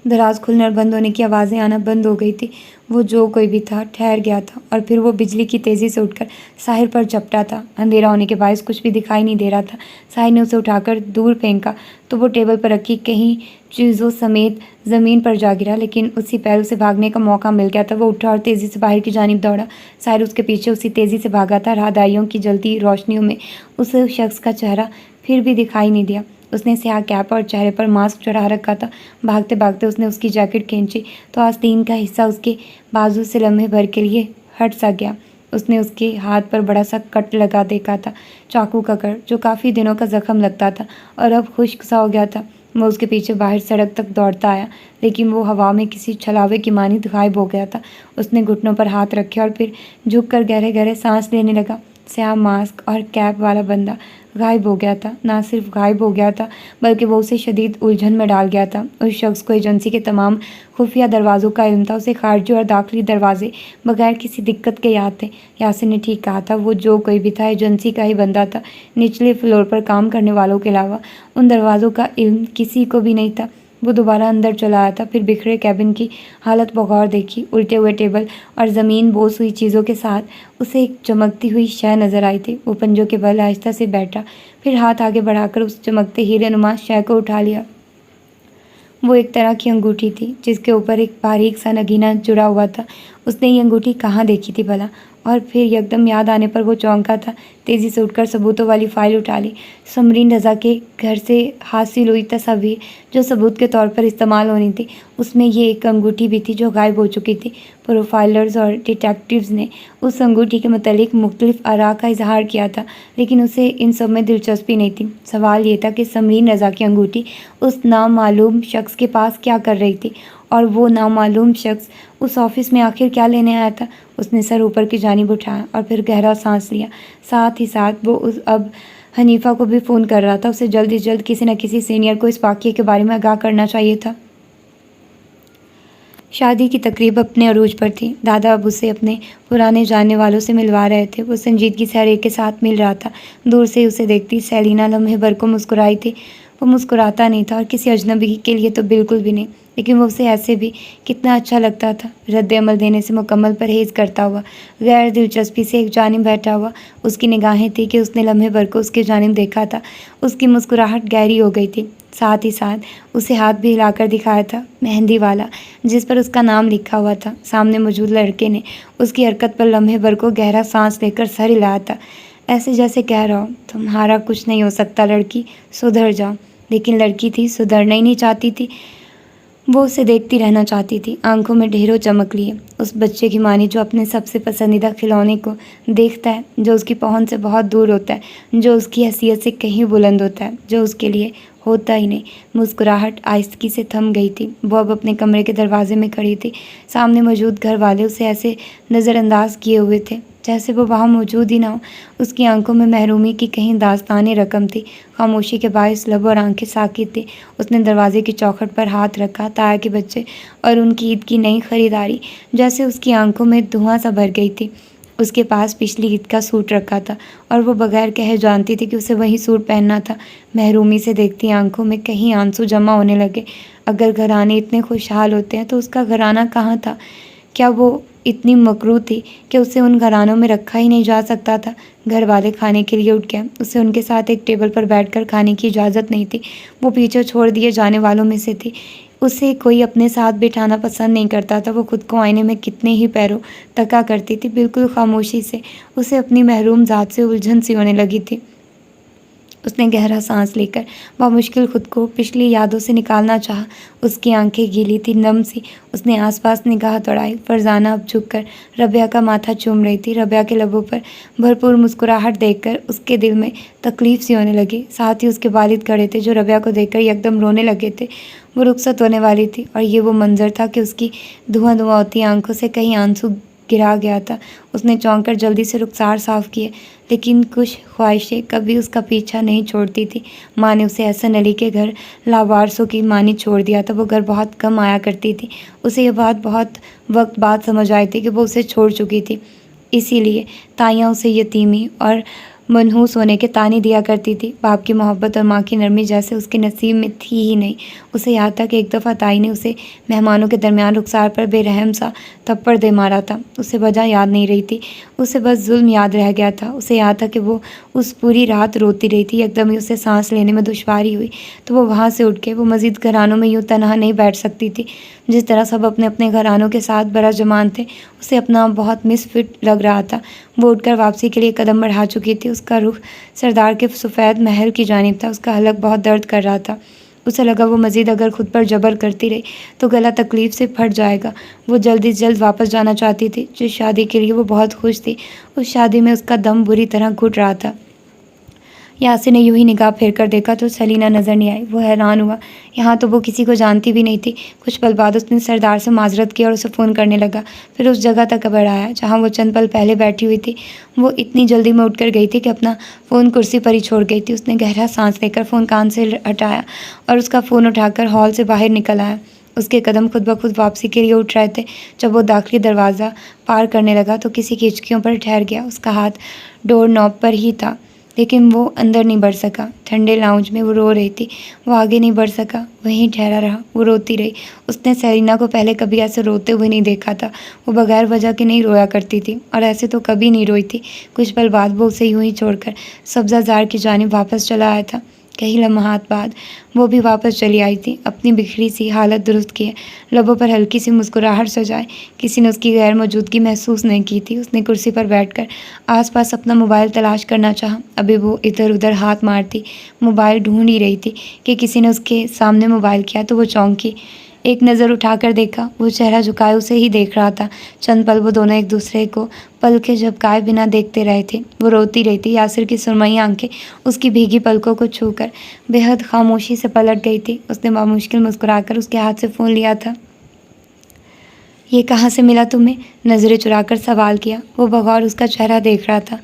دراز کھلنے اور بند ہونے کی آوازیں آنا بند ہو گئی تھی۔ وہ جو کوئی بھی تھا ٹھہر گیا تھا، اور پھر وہ بجلی کی تیزی سے اٹھ کر ساحر پر جھپٹا تھا۔ اندھیرا ہونے کے باعث کچھ بھی دکھائی نہیں دے رہا تھا۔ ساحر نے اسے اٹھا کر دور پھینکا تو وہ ٹیبل پر رکھی کئی چیزوں سمیت زمین پر جا گرا، لیکن اسی پیر اسے بھاگنے کا موقع مل گیا تھا۔ وہ اٹھا اور تیزی سے باہر کی جانب دوڑا۔ ساحر اس کے پیچھے اسی تیزی سے بھاگا تھا۔ راہداریوں کی جلتی روشنیوں میں اسے شخص کا چہرہ پھر بھی دکھائی نہیں دیا۔ اس نے سیاہ کیپ اور چہرے پر ماسک چڑھا رکھا تھا۔ بھاگتے بھاگتے اس نے اس کی جیکٹ کھینچی تو آستین کا حصہ اس کے بازو سے لمحے بھر کے لیے ہٹ سا گیا۔ اس نے اس کے ہاتھ پر بڑا سا کٹ لگا دیکھا تھا، چاقو کا کٹ جو کافی دنوں کا زخم لگتا تھا اور اب خشک سا ہو گیا تھا۔ وہ اس کے پیچھے باہر سڑک تک دوڑتا آیا، لیکن وہ ہوا میں کسی چھلاوے کی مانند غائب ہو گیا تھا۔ اس نے گھٹنوں پر ہاتھ رکھے اور پھر جھک کر گہرے گہرے سانس لینے لگا۔ سیاہ ماسک اور کیپ والا بندہ غائب ہو گیا تھا۔ نہ صرف غائب ہو گیا تھا بلکہ وہ اسے شدید الجھن میں ڈال گیا تھا۔ اس شخص کو ایجنسی کے تمام خفیہ دروازوں کا علم تھا۔ اسے خارجی اور داخلی دروازے بغیر کسی دقت کے یاد تھے۔ یاسر نے ٹھیک کہا تھا، وہ جو کوئی بھی تھا ایجنسی کا ہی بندہ تھا۔ نچلے فلور پر کام کرنے والوں کے علاوہ ان دروازوں کا علم کسی کو بھی نہیں تھا۔ وہ دوبارہ اندر چلا آیا تھا، پھر بکھرے کیبن کی حالت بغور دیکھی۔ الٹے ہوئے ٹیبل اور زمین بوس ہوئی چیزوں کے ساتھ اسے ایک چمکتی ہوئی شے نظر آئی تھی۔ وہ پنجوں کے بل آہستہ سے بیٹھا، پھر ہاتھ آگے بڑھا کر اس چمکتے ہیرے نما شے کو اٹھا لیا۔ وہ ایک طرح کی انگوٹھی تھی جس کے اوپر ایک باریک سا نگینہ جڑا ہوا تھا۔ اس نے یہ انگوٹھی کہاں دیکھی تھی بھلا؟ اور پھر یکدم یاد آنے پر وہ چونکا تھا۔ تیزی سے اٹھ کر ثبوتوں والی فائل اٹھا لی۔ سمرین رضا کے گھر سے حاصل ہوئی تصاویر جو ثبوت کے طور پر استعمال ہونی تھی، اس میں یہ ایک انگوٹھی بھی تھی جو غائب ہو چکی تھی۔ پروفائلرز اور ڈیٹیکٹیوز نے اس انگوٹھی کے متعلق مختلف آراء کا اظہار کیا تھا، لیکن اسے ان سب میں دلچسپی نہیں تھی۔ سوال یہ تھا کہ سمرین رضا کی انگوٹھی اس نامعلوم شخص کے پاس کیا کر رہی تھی، اور وہ نامعلوم شخص اس آفس میں آخر کیا لینے آیا تھا؟ اس نے سر اوپر کی جانب اٹھایا اور پھر گہرا سانس لیا۔ ساتھ ہی ساتھ وہ اب حنیفہ کو بھی فون کر رہا تھا۔ اسے جلد از جلد کسی نہ کسی سینئر کو اس واقعے کے بارے میں آگاہ کرنا چاہیے تھا۔ شادی کی تقریب اپنے عروج پر تھی۔ دادا اب اسے اپنے پرانے جاننے والوں سے ملوا رہے تھے۔ وہ سنجیدگی سے ہر ایک کے ساتھ مل رہا تھا۔ دور سے ہی اسے دیکھتی سیلینا لمحے بھر کو مسکرائی تھی۔ وہ مسکراتا نہیں تھا اور کسی اجنبی کے لیے تو بالکل بھی نہیں، لیکن وہ اسے ایسے بھی کتنا اچھا لگتا تھا۔ رد عمل دینے سے مکمل پرہیز کرتا ہوا، غیر دلچسپی سے ایک جانب بیٹھا ہوا اس کی نگاہیں تھی کہ اس نے لمحے بھر کو اس کی جانب دیکھا تھا۔ اس کی مسکراہٹ گہری ہو گئی تھی۔ ساتھ ہی ساتھ اسے ہاتھ بھی ہلا کر دکھایا تھا، مہندی والا جس پر اس کا نام لکھا ہوا تھا۔ سامنے موجود لڑکے نے اس کی حرکت پر لمحے بھر کو گہرا سانس لے کر سر ہلایا تھا، ایسے جیسے کہہ رہا ہو تمہارا کچھ نہیں ہو سکتا لڑکی، سدھر جاؤ۔ لیکن لڑکی تھی، سدھرنا ہی نہیں چاہتی تھی۔ وہ اسے دیکھتی رہنا چاہتی تھی، آنکھوں میں ڈھیروں چمک لیے۔ اس بچے کی مانی جو اپنے سب سے پسندیدہ کھلونے کو دیکھتا ہے، جو اس کی پہنچ سے بہت دور ہوتا ہے، جو اس کی حیثیت سے کہیں بلند ہوتا ہے، جو اس کے لیے ہوتا ہی نہیں۔ مسکراہٹ آہستگی سے تھم گئی تھی۔ وہ اب اپنے کمرے کے دروازے میں کھڑی تھی۔ سامنے موجود گھر والے اسے ایسے نظر انداز کیے ہوئے تھے جیسے وہ وہاں موجود ہی نہ ہو۔ اس کی آنکھوں میں محرومی کی کہیں داستانِ رقم تھی۔ خاموشی کے باعث لب اور آنکھیں ساکت تھیں۔ اس نے دروازے کی چوکھٹ پر ہاتھ رکھا۔ تایا کے بچے اور ان کی عید کی نئی خریداری جیسے اس کی آنکھوں میں دھواں سا بھر گئی تھی۔ اس کے پاس پچھلی عید کا سوٹ رکھا تھا اور وہ بغیر کہے جانتی تھی کہ اسے وہی سوٹ پہننا تھا۔ محرومی سے دیکھتی آنکھوں میں کہیں آنسو جمع ہونے لگے۔ اگر گھرانے اتنے خوشحال ہوتے ہیں تو اس کا گھرانہ کہاں تھا؟ کیا وہ اتنی مکروہ تھی کہ اسے ان گھرانوں میں رکھا ہی نہیں جا سکتا تھا؟ گھر والے کھانے کے لیے اٹھ گئے۔ اسے ان کے ساتھ ایک ٹیبل پر بیٹھ کر کھانے کی اجازت نہیں تھی۔ وہ پیچھے چھوڑ دیے جانے والوں میں سے تھی۔ اسے کوئی اپنے ساتھ بٹھانا پسند نہیں کرتا تھا۔ وہ خود کو آئینے میں کتنے ہی پیروں تکا کرتی تھی، بالکل خاموشی سے۔ اسے اپنی محروم ذات سے الجھن سی ہونے لگی تھی۔ اس نے گہرا سانس لے کر بامشکل خود کو پچھلی یادوں سے نکالنا چاہا۔ اس کی آنکھیں گیلی تھی، نم سی۔ اس نے آس پاس نگاہ دوڑائی۔ فرزانہ اب جھک کر ربیہ کا ماتھا چوم رہی تھی۔ ربیہ کے لبوں پر بھرپور مسکراہٹ دیکھ کر اس کے دل میں تکلیف سی ہونے لگی۔ ساتھ ہی اس کے والد کھڑے تھے جو ربیہ کو دیکھ کر یکدم رونے لگے تھے۔ وہ رخصت ہونے والی تھی اور یہ وہ منظر تھا کہ اس کی دھواں دھواں ہوتی آنکھوں سے کہیں آنسو گرا گیا تھا۔ اس نے چونک کر جلدی سے رخسار صاف کیے، لیکن کچھ خواہشیں کبھی اس کا پیچھا نہیں چھوڑتی تھی۔ ماں نے اسے احسن علی کے گھر لاوارثوں کی مانی چھوڑ دیا تھا۔ وہ گھر بہت کم آیا کرتی تھی۔ اسے یہ بات بہت وقت بعد سمجھ آئی تھی کہ وہ اسے چھوڑ چکی تھی۔ اسی لیے تائیاں اسے یتیمی اور منحوس ہونے کے طعنے دیا کرتی تھی۔ باپ کی محبت اور ماں کی نرمی جیسے اس کے نصیب میں تھی ہی نہیں۔ اسے یاد تھا کہ ایک دفعہ تائی نے اسے مہمانوں کے درمیان رخسار پر بے رحم سا تھپڑ دے مارا تھا۔ اسے وجہ یاد نہیں رہی تھی، اسے بس ظلم یاد رہ گیا تھا۔ اسے یاد تھا کہ وہ اس پوری رات روتی رہی تھی۔ یکدم ہی اسے سانس لینے میں دشواری ہوئی تو وہ وہاں سے اٹھ کے وہ مزید گھرانوں میں یوں تنہا نہیں بیٹھ سکتی تھی جس طرح سب اپنے اپنے گھرانوں کے ساتھ برجمان تھے۔ اسے اپنا بہت مس فٹ لگ رہا تھا۔ وہ اٹھ کر واپسی کے لیے قدم بڑھا چکی تھی۔ اس کا رخ سردار کے سفید محل کی جانب تھا۔ اس کا حلق بہت درد کر رہا تھا۔ اسے لگا وہ مزید اگر خود پر جبر کرتی رہی تو گلا تکلیف سے پھٹ جائے گا۔ وہ جلد از جلد واپس جانا چاہتی تھی۔ جس شادی کے لیے وہ بہت خوش تھی، اس شادی میں اس کا دم بری طرح گھٹ رہا تھا۔ یاسر نے یوں ہی نگاہ پھیر کر دیکھا تو سلینا نظر نہیں آئی۔ وہ حیران ہوا، یہاں تو وہ کسی کو جانتی بھی نہیں تھی۔ کچھ پل بعد اس نے سردار سے معذرت کی اور اسے فون کرنے لگا۔ پھر اس جگہ تک بڑھایا جہاں وہ چند پل پہلے بیٹھی ہوئی تھی۔ وہ اتنی جلدی میں اٹھ کر گئی تھی کہ اپنا فون کرسی پر ہی چھوڑ گئی تھی۔ اس نے گہرا سانس لے کر فون کان سے ہٹایا اور اس کا فون اٹھا کر ہال سے باہر نکل آیا۔ اس کے قدم خود بخود واپسی کے لیے اٹھ رہے تھے۔ جب وہ داخلی دروازہ پار کرنے لگا تو کسی کی ہچکیوں پر ٹھہر گیا۔ اس کا ہاتھ ڈور نوب پر ہی تھا لیکن وہ اندر نہیں بڑھ سکا۔ ٹھنڈے لاؤنج میں وہ رو رہی تھی۔ وہ آگے نہیں بڑھ سکا، وہیں ٹھہرا رہا۔ وہ روتی رہی۔ اس نے سیرینا کو پہلے کبھی ایسے روتے ہوئے نہیں دیکھا تھا۔ وہ بغیر وجہ کے نہیں رویا کرتی تھی اور ایسے تو کبھی نہیں روئی تھی۔ کچھ پل بعد وہ اسے یوں ہی چھوڑ کر سبزہ زار کی جانب واپس چلا آیا تھا۔ کئی لمحات بعد وہ بھی واپس چلی آئی تھی، اپنی بکھری سی حالت درست کیے، لبوں پر ہلکی سی مسکراہٹ سجائے۔ کسی نے اس کی غیر موجودگی محسوس نہیں کی تھی۔ اس نے کرسی پر بیٹھ کر آس پاس اپنا موبائل تلاش کرنا چاہا۔ ابھی وہ ادھر ادھر ہاتھ مارتی موبائل ڈھونڈ ہی رہی تھی کہ کسی نے اس کے سامنے موبائل کیا تو وہ چونکی۔ ایک نظر اٹھا کر دیکھا، وہ چہرہ جھکائے اسے ہی دیکھ رہا تھا۔ چند پل وہ دونوں ایک دوسرے کو پلکیں جھپکائے بنا دیکھتے رہے تھے۔ وہ روتی رہی تھی۔ یاسر کی سرمئی آنکھیں اس کی بھیگی پلکوں کو چھو کر بے حد خاموشی سے پلٹ گئی تھی۔ اس نے بامشکل مسکرا کر اس کے ہاتھ سے فون لیا تھا۔ یہ کہاں سے ملا تمہیں؟ نظریں چرا کر سوال کیا۔ وہ بغور اس کا چہرہ دیکھ رہا تھا۔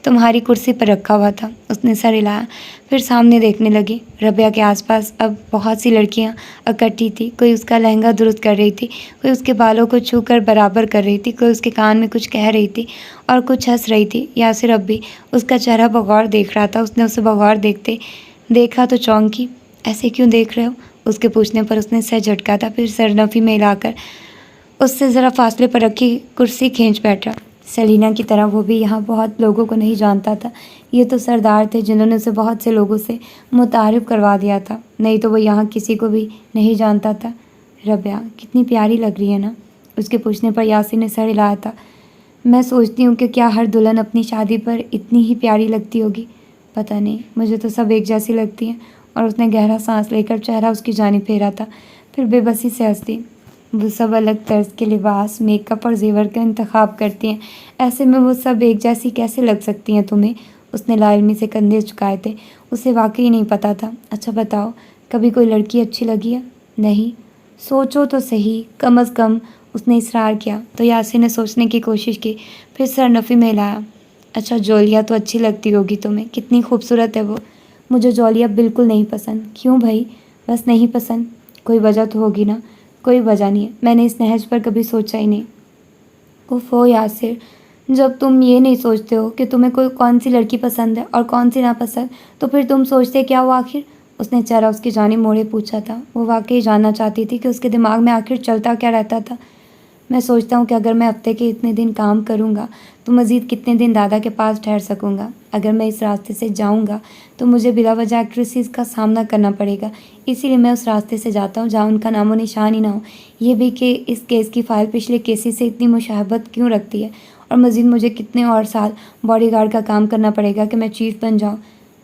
تمہاری کرسی پر رکھا ہوا تھا، اس نے سر ہلایا۔ پھر سامنے دیکھنے لگی۔ ربیہ کے آس پاس اب بہت سی لڑکیاں اکٹھی تھی۔ کوئی اس کا لہنگا درست کر رہی تھی، کوئی اس کے بالوں کو چھو کر برابر کر رہی تھی، کوئی اس کے کان میں کچھ کہہ رہی تھی اور کچھ ہنس رہی تھی۔ یاسر اب بھی اس کا چہرہ بغور دیکھ رہا تھا۔ اس نے اسے بغور دیکھا تو چونکی۔ ایسے کیوں دیکھ رہے ہو؟ اس کے پوچھنے پر اس نے سر جھٹکا تھا، پھر سر نفی میں ہلا کر اس سے ذرا فاصلے پر رکھی کرسی کھینچ بیٹھا۔ سلینا کی طرح وہ بھی یہاں بہت لوگوں کو نہیں جانتا تھا۔ یہ تو سردار تھے جنہوں نے اسے بہت سے لوگوں سے متعارف کروا دیا تھا، نہیں تو وہ یہاں کسی کو بھی نہیں جانتا تھا۔ ربیہ کتنی پیاری لگ رہی ہے نا؟ اس کے پوچھنے پر یاسر نے سر ہلایا تھا۔ میں سوچتی ہوں کہ کیا ہر دلہن اپنی شادی پر اتنی ہی پیاری لگتی ہوگی؟ پتہ نہیں، مجھے تو سب ایک جیسی لگتی ہیں۔ اور اس نے گہرا سانس لے کر چہرہ اس کی جانب پھیرا تھا، پھر بے بسی سے ہنس دی۔ وہ سب الگ طرز کے لباس، میک اپ اور زیور کا انتخاب کرتی ہیں، ایسے میں وہ سب ایک جیسی کیسے لگ سکتی ہیں تمہیں؟ اس نے لا علمی سے کندھے جھکائے تھے۔ اسے واقعی نہیں پتہ تھا۔ اچھا بتاؤ، کبھی کوئی لڑکی اچھی لگی ہے؟ نہیں؟ سوچو تو صحیح، کم از کم، اس نے اصرار کیا تو یاسر نے سوچنے کی کوشش کی، پھر سر نفی میں ہلایا۔ اچھا جولیا تو اچھی لگتی ہوگی تمہیں، کتنی خوبصورت ہے وہ۔ مجھے جولیا بالکل نہیں پسند۔ کیوں بھائی؟ بس نہیں پسند۔ کوئی وجہ تو ہوگی نا؟ کوئی وجہ نہیں ہے، میں نے اس نہج پر کبھی سوچا ہی نہیں۔ اوفو یاسر، جب تم یہ نہیں سوچتے ہو کہ تمہیں کون سی لڑکی پسند ہے اور کون سی ناپسند، تو پھر تم سوچتے کیا ہو آخر؟ اس نے چہرہ اس کی جانب موڑے پوچھا تھا۔ وہ واقعی جاننا چاہتی تھی کہ اس کے دماغ میں آخر چلتا کیا رہتا تھا۔ میں سوچتا ہوں کہ اگر میں ہفتے کے اتنے دن کام کروں گا تو مزید کتنے دن دادا کے پاس ٹھہر سکوں گا۔ اگر میں اس راستے سے جاؤں گا تو مجھے بلا وجہ ایکٹریسز کا سامنا کرنا پڑے گا، اسی لیے میں اس راستے سے جاتا ہوں جہاں ان کا نام و نشان ہی نہ ہو۔ یہ بھی کہ اس کیس کی فائل پچھلے کیسز سے اتنی مشابہت کیوں رکھتی ہے، اور مزید مجھے کتنے اور سال باڈی گارڈ کا کام کرنا پڑے گا کہ میں چیف بن جاؤں۔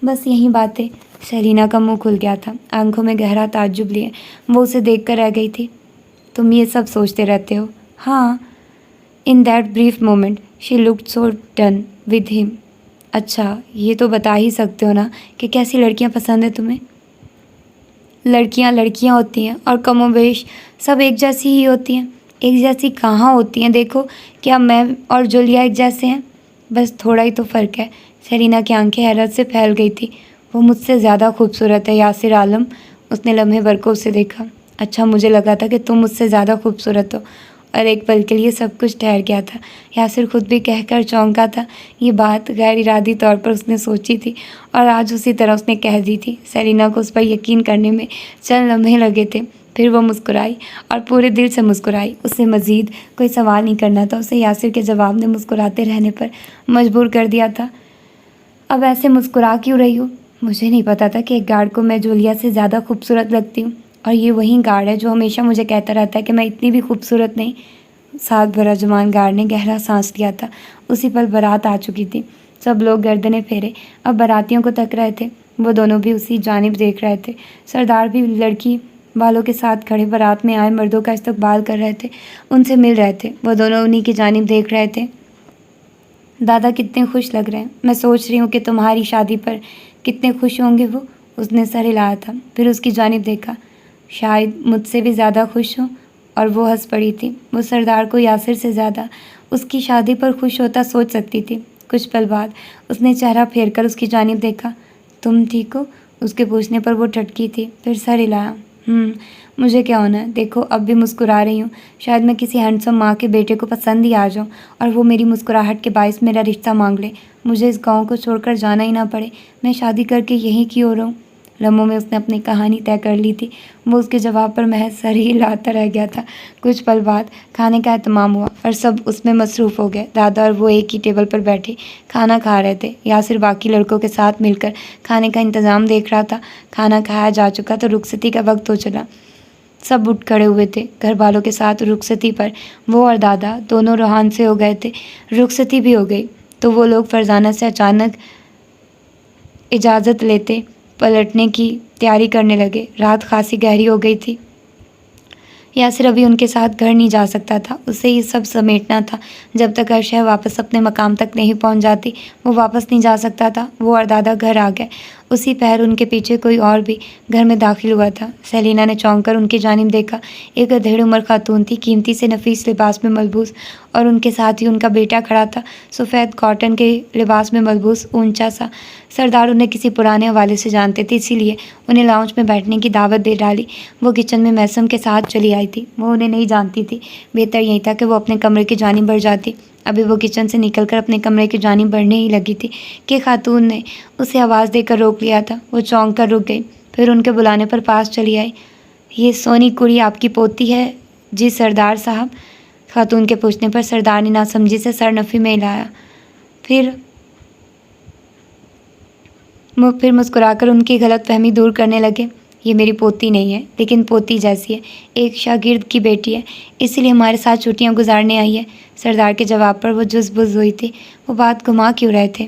بس یہی باتیں۔ سلینا کا منہ کھل گیا تھا، آنکھوں میں گہرا تعجب لیے وہ اسے دیکھ کر رہ گئی تھی۔ تم یہ سب سوچتے رہتے ہو؟ ہاں۔ In that brief moment she looked so done with ہم۔ اچھا یہ تو بتا ہی سکتے ہو نا کہ کیسی لڑکیاں پسند ہیں تمہیں؟ لڑکیاں لڑکیاں ہوتی ہیں اور کم و بیش سب ایک جیسی ہی ہوتی ہیں۔ ایک جیسی کہاں ہوتی ہیں؟ دیکھو، کیا میں اور جولیا ایک جیسے ہیں؟ بس تھوڑا ہی تو فرق ہے۔ سیرینا کی آنکھیں حیرت سے پھیل گئی تھی۔ وہ مجھ سے زیادہ خوبصورت ہے یاسر عالم۔ اس نے لمحے بھر کو اسے دیکھا۔ اچھا مجھے لگا تھا کہ تم مجھ سے زیادہ خوبصورت ہو۔ اور ایک پل کے لیے سب کچھ ٹھہر گیا تھا۔ یاسر خود بھی کہہ کر چونکا تھا۔ یہ بات غیر ارادی طور پر اس نے سوچی تھی اور آج اسی طرح اس نے کہہ دی تھی۔ سیرینا کو اس پر یقین کرنے میں چند لمحے لگے تھے، پھر وہ مسکرائی اور پورے دل سے مسکرائی۔ اسے مزید کوئی سوال نہیں کرنا تھا، اسے یاسر کے جواب نے مسکراتے رہنے پر مجبور کر دیا تھا۔ اب ایسے مسکرا کیوں رہی ہو؟ مجھے نہیں پتا تھا کہ ایک گارڈ کو میں جولیا سے زیادہ خوبصورت لگتی ہوں، اور یہ وہی گارڈ ہے جو ہمیشہ مجھے کہتا رہتا ہے کہ میں اتنی بھی خوبصورت نہیں۔ ساتھ بھرا جوان گارڈ نے گہرا سانس لیا تھا۔ اسی پل بارات آ چکی تھی۔ سب لوگ گردنیں پھیرے اب باراتیوں کو تک رہے تھے۔ وہ دونوں بھی اسی جانب دیکھ رہے تھے۔ سردار بھی لڑکی والوں کے ساتھ کھڑے بارات میں آئے مردوں کا استقبال کر رہے تھے، ان سے مل رہے تھے۔ وہ دونوں انہی کی جانب دیکھ رہے تھے۔ دادا کتنے خوش لگ رہے ہیں۔ میں سوچ رہی ہوں کہ تمہاری شادی پر کتنے خوش ہوں گے وہ۔ اس نے سر ہلایا تھا، پھر اس کی جانب دیکھا۔ شاید مجھ سے بھی زیادہ خوش ہوں، اور وہ ہنس پڑی تھی۔ وہ سردار کو یاسر سے زیادہ اس کی شادی پر خوش ہوتا سوچ سکتی تھی۔ کچھ پل بعد اس نے چہرہ پھیر کر اس کی جانب دیکھا۔ تم ٹھیک ہو؟ اس کے پوچھنے پر وہ ٹھٹکی تھی، پھر سر ہلایا۔ مجھے کیا ہونا ہے؟ دیکھو اب بھی مسکرا رہی ہوں۔ شاید میں کسی ہینڈسم ماں کے بیٹے کو پسند ہی آ جاؤں اور وہ میری مسکراہٹ کے باعث میرا رشتہ مانگ لے، مجھے اس گاؤں کو چھوڑ کر جانا ہی نہ پڑے، میں شادی کر کے یہیں کیوں رہوں۔ لمحوں میں اس نے اپنی کہانی طے کر لی تھی۔ وہ اس کے جواب پر محض سر ہی ہلاتا رہ گیا تھا۔ کچھ پل بعد کھانے کا اہتمام ہوا اور سب اس میں مصروف ہو گئے۔ دادا اور وہ ایک ہی ٹیبل پر بیٹھے کھانا کھا رہے تھے۔ یاسر باقی لڑکوں کے ساتھ مل کر کھانے کا انتظام دیکھ رہا تھا۔ کھانا کھایا جا چکا تو رخصتی کا وقت ہو چلا۔ سب اٹھ کھڑے ہوئے تھے۔ گھر والوں کے ساتھ رخصتی پر وہ اور دادا دونوں روحان سے ہو گئے تھے۔ رخصتی بھی ہو گئی تو وہ لوگ فرزانہ سے اچانک اجازت لیتے پلٹنے کی تیاری کرنے لگے۔ رات خاصی گہری ہو گئی تھی۔ یاسر ابھی ان کے ساتھ گھر نہیں جا سکتا تھا، اسے یہ سب سمیٹنا تھا۔ جب تک عرشہ واپس اپنے مقام تک نہیں پہنچ جاتی وہ واپس نہیں جا سکتا تھا۔ وہ اور دادا گھر آ گئے۔ اسی پہر ان کے پیچھے کوئی اور بھی گھر میں داخل ہوا تھا۔ سیلینا نے چونک کر ان کی جانب دیکھا۔ ایک ادھیڑ عمر خاتون تھی، قیمتی سے نفیس لباس میں ملبوس، اور ان کے ساتھ ہی ان کا بیٹا کھڑا تھا، سفید کاٹن کے لباس میں ملبوس، اونچا سا۔ سردار انہیں کسی پرانے حوالے سے جانتے تھے، اسی لیے انہیں لاؤنج میں بیٹھنے کی دعوت دے ڈالی۔ وہ کچن میں میسم کے ساتھ چلی آئی تھی۔ وہ انہیں نہیں جانتی تھی، بہتر یہی تھا کہ وہ اپنے کمرے کی جانب بڑھ جاتی۔ ابھی وہ کچن سے نکل کر اپنے کمرے کی جانب بڑھنے ہی لگی تھی کہ خاتون نے اسے آواز دے کر روک لیا تھا۔ وہ چونک کر رک گئی، پھر ان کے بلانے پر پاس چلی آئی۔ یہ سونی کڑی آپ کی پوتی ہے؟ جی سردار صاحب، خاتون کے پوچھنے پر سردار نے ناسمجھی سے سر نفی میں ہلایا، پھر مسکرا کر ان کی غلط فہمی دور کرنے لگے۔ یہ میری پوتی نہیں ہے، لیکن پوتی جیسی ہے، ایک شاگرد کی بیٹی ہے، اس لیے ہمارے ساتھ چھٹیاں گزارنے آئی ہے۔ سردار کے جواب پر وہ جز بز ہوئی تھی۔ وہ بات گھما کیوں رہے تھے؟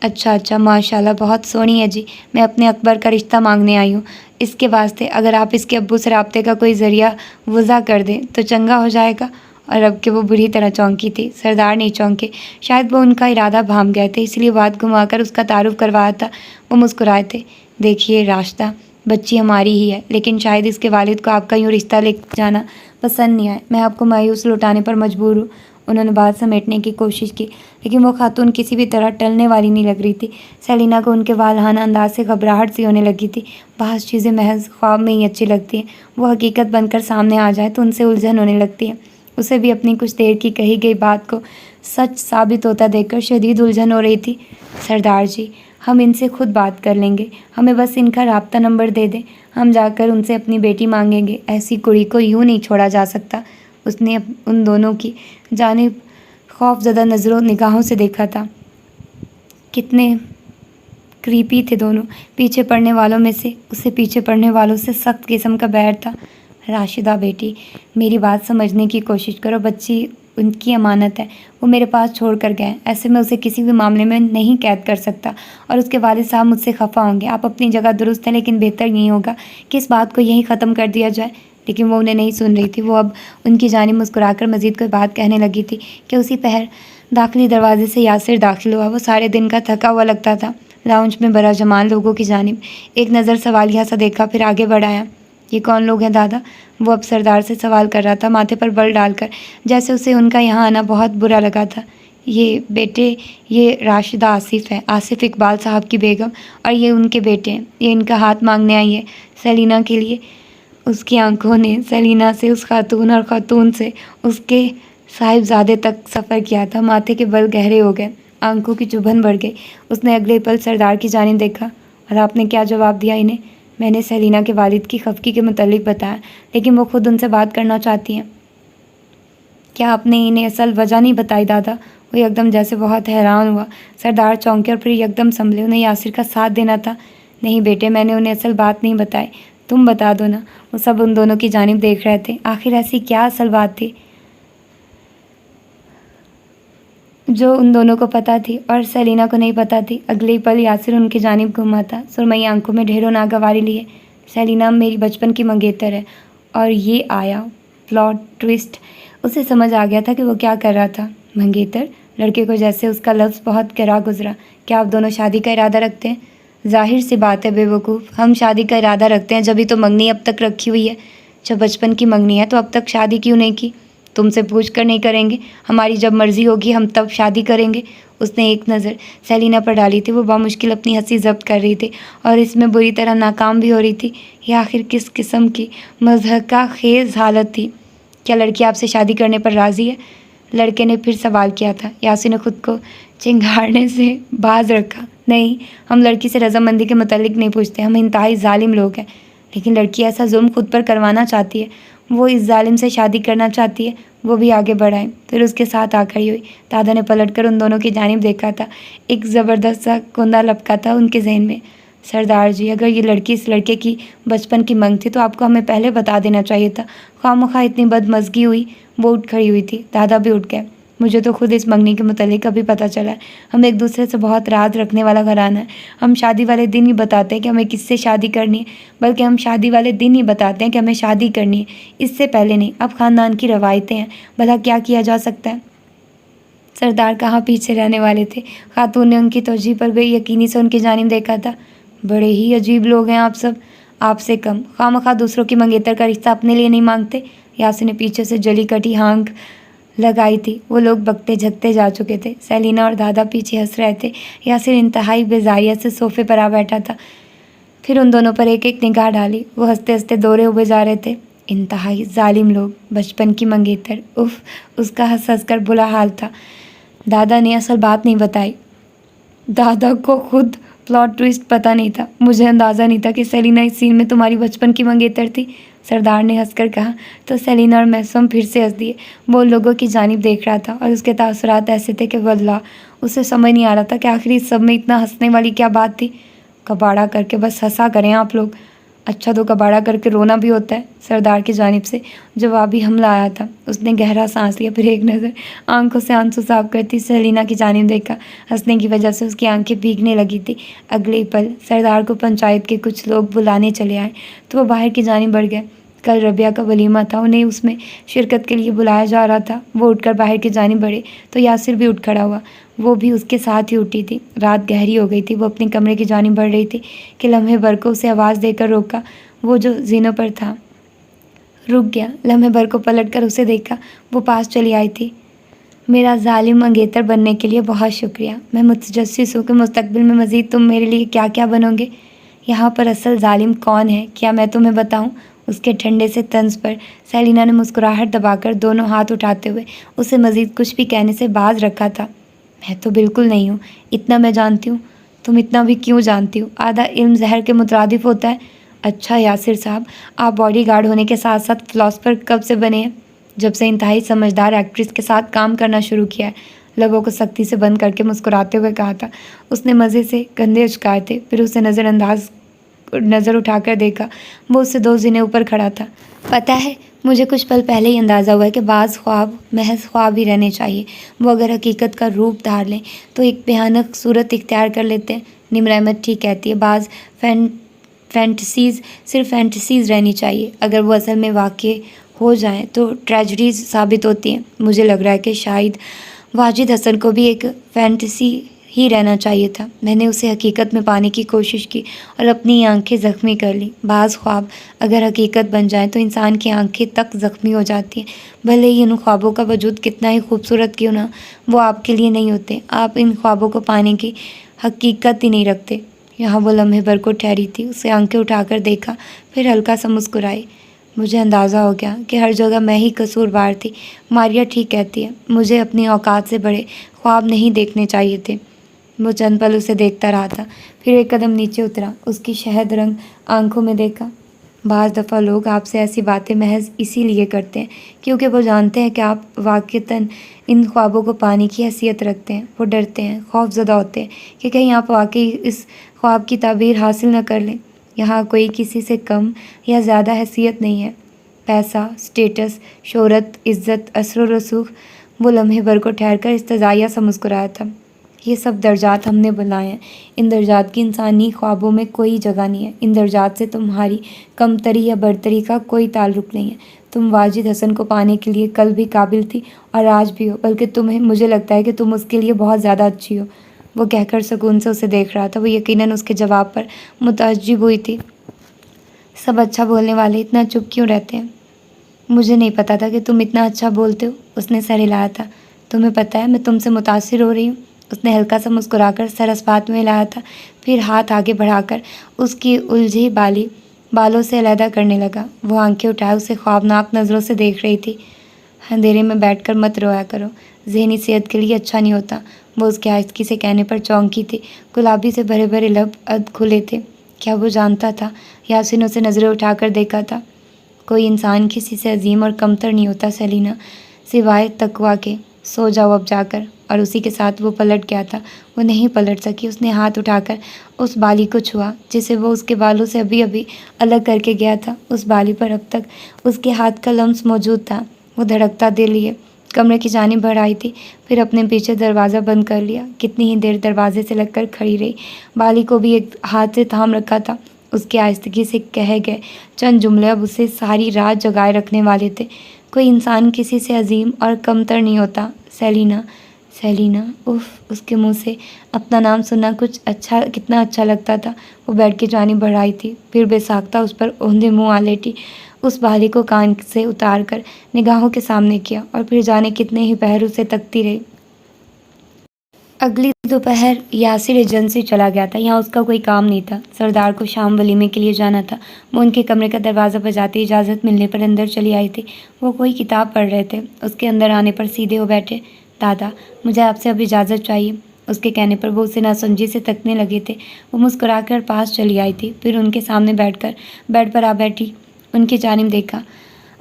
اچھا ماشاءاللہ بہت سونی ہے جی، میں اپنے اکبر کا رشتہ مانگنے آئی ہوں، اس کے واسطے اگر آپ اس کے ابو سے رابطے کا کوئی ذریعہ وضع کر دیں تو چنگا ہو جائے گا۔ اور اب کہ وہ بری طرح چونکی تھی، سردار نہیں چونکے، شاید وہ ان کا ارادہ بھانپ گئے تھے، اس لیے بات گھما کر اس کا تعارف کروایا تھا۔ وہ مسکرائے تھے۔ دیکھیے راشدہ، بچی ہماری ہی ہے، لیکن شاید اس کے والد کو آپ کا یوں رشتہ لے جانا پسند نہیں آئے، میں آپ کو مایوس لوٹانے پر مجبور ہوں۔ انہوں نے بات سمیٹنے کی کوشش کی، لیکن وہ خاتون کسی بھی طرح ٹلنے والی نہیں لگ رہی تھی۔ سیلینا کو ان کے والہانہ انداز سے گھبراہٹ سی ہونے لگی تھی۔ بعض چیزیں محض خواب میں ہی اچھی لگتی ہیں، وہ حقیقت بن کر سامنے آ جائے تو ان سے الجھن ہونے لگتی ہے۔ اسے بھی اپنی کچھ دیر کی کہی گئی بات کو سچ ثابت ہوتا دیکھ کر شدید الجھن ہو رہی تھی۔ سردار جی، ہم ان سے خود بات کر لیں گے، ہمیں بس ان کا رابطہ نمبر دے دیں، ہم جا کر ان سے اپنی بیٹی مانگیں گے۔ ایسی کڑی کو یوں نہیں چھوڑا جا سکتا۔ اس نے ان دونوں کی جانب خوف زدہ نظروں نگاہوں سے دیکھا تھا۔ کتنے کریپی تھے دونوں۔ پیچھے پڑنے والوں میں سے اسے پیچھے پڑنے والوں سے سخت قسم کا بیر تھا۔ راشدہ بیٹی، میری بات سمجھنے کی کوشش کرو، بچی ان کی امانت ہے، وہ میرے پاس چھوڑ کر گئے، ایسے میں اسے کسی بھی معاملے میں نہیں قید کر سکتا، اور اس کے والد صاحب مجھ سے خفا ہوں گے۔ آپ اپنی جگہ درست ہیں، لیکن بہتر یہی ہوگا کہ اس بات کو یہیں ختم کر دیا جائے۔ لیکن وہ انہیں نہیں سن رہی تھی۔ وہ اب ان کی جانب مسکرا کر مزید کوئی بات کہنے لگی تھی کہ اسی پہر داخلی دروازے سے یاسر داخل ہوا۔ وہ سارے دن کا تھکا ہوا لگتا تھا۔ لاؤنج میں برا جمان لوگوں کی جانب ایک نظر سوالیہ سا دیکھا، پھر آگے بڑھایا۔ یہ کون لوگ ہیں دادا؟ وہ اب سردار سے سوال کر رہا تھا، ماتھے پر بل ڈال کر، جیسے اسے ان کا یہاں آنا بہت برا لگا تھا۔ یہ بیٹے، یہ راشدہ آصف ہے، آصف اقبال صاحب کی بیگم، اور یہ ان کے بیٹے ہیں، یہ ان کا ہاتھ مانگنے آئی ہے سیلینا کے لیے۔ اس کی آنکھوں نے سیلینا سے اس خاتون اور خاتون سے اس کے صاحبزادے تک سفر کیا تھا۔ ماتھے کے بل گہرے ہو گئے، آنکھوں کی چبھن بڑھ گئی۔ اس نے اگلے پل سردار کی جانب دیکھا۔ اور آپ نے کیا جواب دیا انہیں؟ میں نے سیلینا کے والد کی خفگی کے متعلق بتایا، لیکن وہ خود ان سے بات کرنا چاہتی ہیں۔ کیا آپ نے انہیں اصل وجہ نہیں بتائی دادا؟ وہ یکدم جیسے بہت حیران ہوا۔ سردار چونکے اور پھر یکدم سنبھلے۔ انہیں یاسر کا ساتھ دینا تھا۔ نہیں بیٹے، میں نے انہیں اصل بات نہیں بتائی، تم بتا دو نا۔ وہ سب ان دونوں کی جانب دیکھ رہے تھے۔ آخر ایسی کیا اصل بات تھی جو ان دونوں کو پتہ تھی اور سیلینا کو نہیں پتہ تھی؟ اگلے ہی پل یاسر ان کی جانب گھوما تھا، سرمئی آنکھوں میں ڈھیروں ناگواری لیے۔ سیلینا میری بچپن کی منگیتر ہے۔ اور یہ آیا پلاٹ ٹوسٹ۔ اسے سمجھ آ گیا تھا کہ وہ کیا کر رہا تھا۔ منگیتر؟ لڑکے کو جیسے اس کا لفظ بہت گہرا گزرا۔ کیا آپ دونوں شادی کا ارادہ رکھتے ہیں؟ ظاہر سی بات ہے بے وقوف، ہم شادی کا ارادہ رکھتے ہیں، جبھی تو منگنی اب تک رکھی ہوئی ہے۔ جب بچپن کی منگنی ہے تو اب تک شادی کیوں نہیں کی؟ تم سے پوچھ کر نہیں کریں گے، ہماری جب مرضی ہوگی ہم تب شادی کریں گے۔ اس نے ایک نظر سیلینا پر ڈالی تھی۔ وہ بامشکل اپنی ہنسی ضبط کر رہی تھی اور اس میں بری طرح ناکام بھی ہو رہی تھی۔ یہ آخر کس قسم کی مضحکہ خیز حالت تھی؟ کیا لڑکی آپ سے شادی کرنے پر راضی ہے؟ لڑکے نے پھر سوال کیا تھا۔ یاسر نے خود کو چنگھاڑنے سے باز رکھا۔ نہیں، ہم لڑکی سے رضامندی کے متعلق نہیں پوچھتے، ہم انتہائی ظالم لوگ ہیں۔ لیکن لڑکی ایسا ظلم خود پر کروانا چاہتی ہے، وہ اس ظالم سے شادی کرنا چاہتی ہے۔ وہ بھی آگے بڑھائیں، پھر اس کے ساتھ آ کھڑی ہوئی۔ دادا نے پلٹ کر ان دونوں کی جانب دیکھا تھا۔ ایک زبردست سا کندھا لپکا تھا ان کے ذہن میں۔ سردار جی، اگر یہ لڑکی اس لڑکے کی بچپن کی منگ تھی تو آپ کو ہمیں پہلے بتا دینا چاہیے تھا۔ خواہ مخواہ اتنی بدمزگی ہوئی۔ وہ اٹھ کھڑی ہوئی تھی۔ دادا بھی اٹھ گئے۔ مجھے تو خود اس منگنی کے متعلق ابھی پتہ چلا ہے۔ ہم ایک دوسرے سے بہت راز رکھنے والا گھرانہ ہے۔ ہم شادی والے دن ہی بتاتے ہیں کہ ہمیں کس سے شادی کرنی ہے، بلکہ ہم شادی والے دن ہی بتاتے ہیں کہ ہمیں شادی کرنی ہے، اس سے پہلے نہیں۔ اب خاندان کی روایتیں ہیں، بھلا کیا کیا جا سکتا ہے؟ سردار کہاں پیچھے رہنے والے تھے؟ خاتون نے ان کی توجہ پر بے یقینی سے ان کی جانب دیکھا تھا۔ بڑے ہی عجیب لوگ ہیں آپ سب، آپ سے کم۔ خواہ مخواہ دوسروں کی منگیتر کا رشتہ اپنے لیے نہیں مانگتے۔ یاسر نے پیچھے سے جلی کٹی ہانک لگائی تھی۔ وہ لوگ بکتے جھکتے جا چکے تھے۔ سیلینا اور دادا پیچھے ہنس رہے تھے۔ یاسر انتہائی بیزاریت سے صوفے پر آ بیٹھا تھا، پھر ان دونوں پر ایک ایک نگاہ ڈالی۔ وہ ہنستے ہنستے دورے ہوئے جا رہے تھے۔ انتہائی ظالم لوگ، بچپن کی منگیتر، اف! اس کا ہنس ہنس کر برا حال تھا۔ دادا نے اصل بات نہیں بتائی۔ دادا کو خود پلاٹ ٹوئسٹ پتہ نہیں تھا۔ مجھے اندازہ نہیں تھا کہ سیلینا اس سین میں تمہاری بچپن کی منگیتر تھی، سردار نے ہنس کر کہا۔ تو سیلینا اور محسوم پھر سے ہنس دیے۔ وہ ان لوگوں کی جانب دیکھ رہا تھا اور اس کے تاثرات ایسے تھے کہ واللہ اسے سمجھ نہیں آ رہا تھا کہ آخر اس سب میں اتنا ہنسنے والی کیا بات تھی۔ کباڑا کر کے بس ہنسا کریں آپ لوگ۔ اچھا تو کباڑا کر کے رونا بھی ہوتا ہے، سردار کی جانب سے جوابی حملہ آیا تھا۔ اس نے گہرا سانس لیا، پھر ایک نظر آنکھوں سے آنسو صاف کرتی سیلینا کی جانب دیکھا۔ ہنسنے کی وجہ سے اس کی آنکھیں بھیگنے لگی تھی۔ اگلے پل سردار کو پنچایت کے کچھ لوگ بلانے چلے آئے تو وہ باہر کی جانب بڑھ گئے۔ کل ربیہ کا ولیمہ تھا، انہیں اس میں شرکت کے لیے بلایا جا رہا تھا۔ وہ اٹھ کر باہر کی جانب بڑھے تو یاسر بھی اٹھ کھڑا ہوا۔ وہ بھی اس کے ساتھ ہی اٹھی تھی۔ رات گہری ہو گئی تھی۔ وہ اپنے کمرے کی جانب بڑھ رہی تھی کہ لمحے بھر کو اسے آواز دے کر روکا۔ وہ جو زینوں پر تھا رک گیا۔ لمحے بھر کو پلٹ کر اسے دیکھا۔ وہ پاس چلی آئی تھی۔ میرا ظالم منگیتر بننے کے لیے بہت شکریہ۔ میں متجسس ہوں کہ مستقبل میں مزید تم میرے لیے کیا کیا بنو گے۔ یہاں پر اصل ظالم کون ہے کیا میں تمہیں بتاؤں؟ اس کے ٹھنڈے سے طنز پر سیلینا نے مسکراہٹ دبا کر دونوں ہاتھ اٹھاتے ہوئے اسے مزید کچھ بھی کہنے سے باز رکھا تھا۔ میں تو بالکل نہیں ہوں، اتنا میں جانتی ہوں۔ تم اتنا بھی کیوں جانتی ہو؟ آدھا علم زہر کے مترادف ہوتا ہے۔ اچھا یاسر صاحب، آپ باڈی گارڈ ہونے کے ساتھ ساتھ فلاسفر کب سے بنے ہیں؟ جب سے انتہائی سمجھدار ایکٹریس کے ساتھ کام کرنا شروع کیا ہے، لبوں کو سختی سے بند کر کے مسکراتے ہوئے کہا تھا۔ اس نے مزے سے کندھے اچکائے تھے، پھر اسے نظر اٹھا کر دیکھا۔ وہ اس سے 2 زنے اوپر کھڑا تھا۔ پتہ ہے، مجھے کچھ پل پہلے ہی اندازہ ہوا ہے کہ بعض خواب محض خواب ہی رہنے چاہیے۔ وہ اگر حقیقت کا روپ دھار لیں تو ایک بھیانک صورت اختیار کر لیتے ہیں۔ نمر احمد ٹھیک کہتی ہے، بعض فینٹسیز صرف فینٹسیز رہنی چاہیے، اگر وہ اصل میں واقع ہو جائیں تو ٹریجڈیز ثابت ہوتی ہیں۔ مجھے لگ رہا ہے کہ شاید واجد حسن کو بھی ایک فینٹسی ہی رہنا چاہیے تھا۔ میں نے اسے حقیقت میں پانے کی کوشش کی اور اپنی آنکھیں زخمی کر لیں۔ بعض خواب اگر حقیقت بن جائیں تو انسان کی آنکھیں تک زخمی ہو جاتی ہیں، بھلے ہی ان خوابوں کا وجود کتنا ہی خوبصورت کیوں نہ، وہ آپ کے لیے نہیں ہوتے۔ آپ ان خوابوں کو پانے کی حقیقت ہی نہیں رکھتے۔ یہاں وہ لمحے بھر کو ٹھہری تھی، اسے آنکھیں اٹھا کر دیکھا، پھر ہلکا سا مسکرائی۔ مجھے اندازہ ہو گیا کہ ہر جگہ میں ہی قصوروار تھی۔ ماریا ٹھیک کہتی ہے، مجھے اپنی اوقات سے بڑے خواب نہیں دیکھنے چاہیے تھے۔ وہ چند پل اسے دیکھتا رہا تھا، پھر ایک قدم نیچے اترا، اس کی شہد رنگ آنکھوں میں دیکھا۔ بعض دفعہ لوگ آپ سے ایسی باتیں محض اسی لیے کرتے ہیں کیونکہ وہ جانتے ہیں کہ آپ واقعتاً ان خوابوں کو پانے کی حیثیت رکھتے ہیں۔ وہ ڈرتے ہیں، خوف زدہ ہوتے ہیں کہ کہیں آپ واقعی اس خواب کی تعبیر حاصل نہ کر لیں۔ یہاں کوئی کسی سے کم یا زیادہ حیثیت نہیں ہے۔ پیسہ، سٹیٹس، شہرت، عزت، اثر و رسوخ۔ وہ لمحے بھر کو ٹھہر کر استزائیہ سا مسکرایا تھا۔ یہ سب درجات ہم نے بنائے ہیں، ان درجات کی انسانی خوابوں میں کوئی جگہ نہیں ہے، ان درجات سے تمہاری کمتری یا برتری کا کوئی تعلق نہیں ہے۔ تم واجد حسن کو پانے کے لیے کل بھی قابل تھی اور آج بھی ہو، بلکہ مجھے لگتا ہے کہ تم اس کے لیے بہت زیادہ اچھی ہو۔ وہ کہہ کر سکون سے اسے دیکھ رہا تھا، وہ یقیناً اس کے جواب پر متعجب ہوئی تھی۔ سب اچھا بولنے والے اتنا چپ کیوں رہتے ہیں؟ مجھے نہیں پتا تھا کہ تم اتنا اچھا بولتے ہو، اس نے سر ہلایا تھا۔ تمہیں پتہ ہے میں تم سے متاثر ہو رہی ہوں، اس نے ہلکا سا مسکرا کر سر اسپات میں ہلایا تھا، پھر ہاتھ آگے بڑھا کر اس کی الجھی بالوں سے علیحدہ کرنے لگا۔ وہ آنکھیں اٹھائے اسے خوابناک نظروں سے دیکھ رہی تھی۔ اندھیرے میں بیٹھ کر مت رویا کرو، ذہنی صحت کے لیے اچھا نہیں ہوتا، وہ اس کے آہستگی سے کہنے پر چونکی تھی۔ گلابی سے بھرے بھرے لب اد کھلے تھے۔ کیا وہ جانتا تھا؟ یاسر نے اسے نظریں اٹھا کر دیکھا تھا۔ کوئی انسان کسی سے عظیم اور کمتر نہیں ہوتا سیلینا، سوائے تقویٰ کے۔ سو جاؤ اب جا کر۔ اور اسی کے ساتھ وہ پلٹ گیا تھا۔ وہ نہیں پلٹ سکی۔ اس نے ہاتھ اٹھا کر اس بالی کو چھوا جسے وہ اس کے بالوں سے ابھی ابھی الگ کر کے گیا تھا۔ اس بالی پر اب تک اس کے ہاتھ کا لمس موجود تھا۔ وہ دھڑکتا دل لیے کمرے کی جانب بڑھ آئی تھی، پھر اپنے پیچھے دروازہ بند کر لیا۔ کتنی ہی دیر دروازے سے لگ کر کھڑی رہی، بالی کو بھی ایک ہاتھ سے تھام رکھا تھا۔ اس کی آہستگی سے کہے گئے چند جملے اب اسے ساری رات جگائے رکھنے والے تھے۔ کوئی انسان کسی سے عظیم اور کمتر نہیں ہوتا سیلینا۔ سیلینا، اف، اس کے منہ سے اپنا نام سننا کتنا اچھا لگتا تھا۔ وہ بیڈ کی جانب بڑھ آئی تھی، پھر بے ساختہ اس پر اوندھے منہ آ لیٹی، اس بالی کو کان سے اتار کر نگاہوں کے سامنے کیا اور پھر جانے کتنے ہی پہر اسے تکتی رہی۔ اگلی دوپہر یاسر ایجنسی چلا گیا تھا۔ یہاں اس کا کوئی کام نہیں تھا۔ سردار کو شام ولیمے کے لیے جانا تھا۔ وہ ان کے کمرے کا دروازہ بجاتے اجازت ملنے پر اندر چلی آئی تھی۔ وہ کوئی کتاب پڑھ رہے تھے۔ اس کے اندر آنے پر سیدھے ہو بیٹھے۔ دادا، مجھے آپ سے اب اجازت چاہیے۔ اس کے کہنے پر وہ اسے ناسمجھی سے تکنے لگے تھے۔ وہ مسکرا کر پاس چلی آئی تھی، پھر ان کے سامنے بیٹھ کر بیڈ پر آ بیٹھی، ان کی جانب دیکھا۔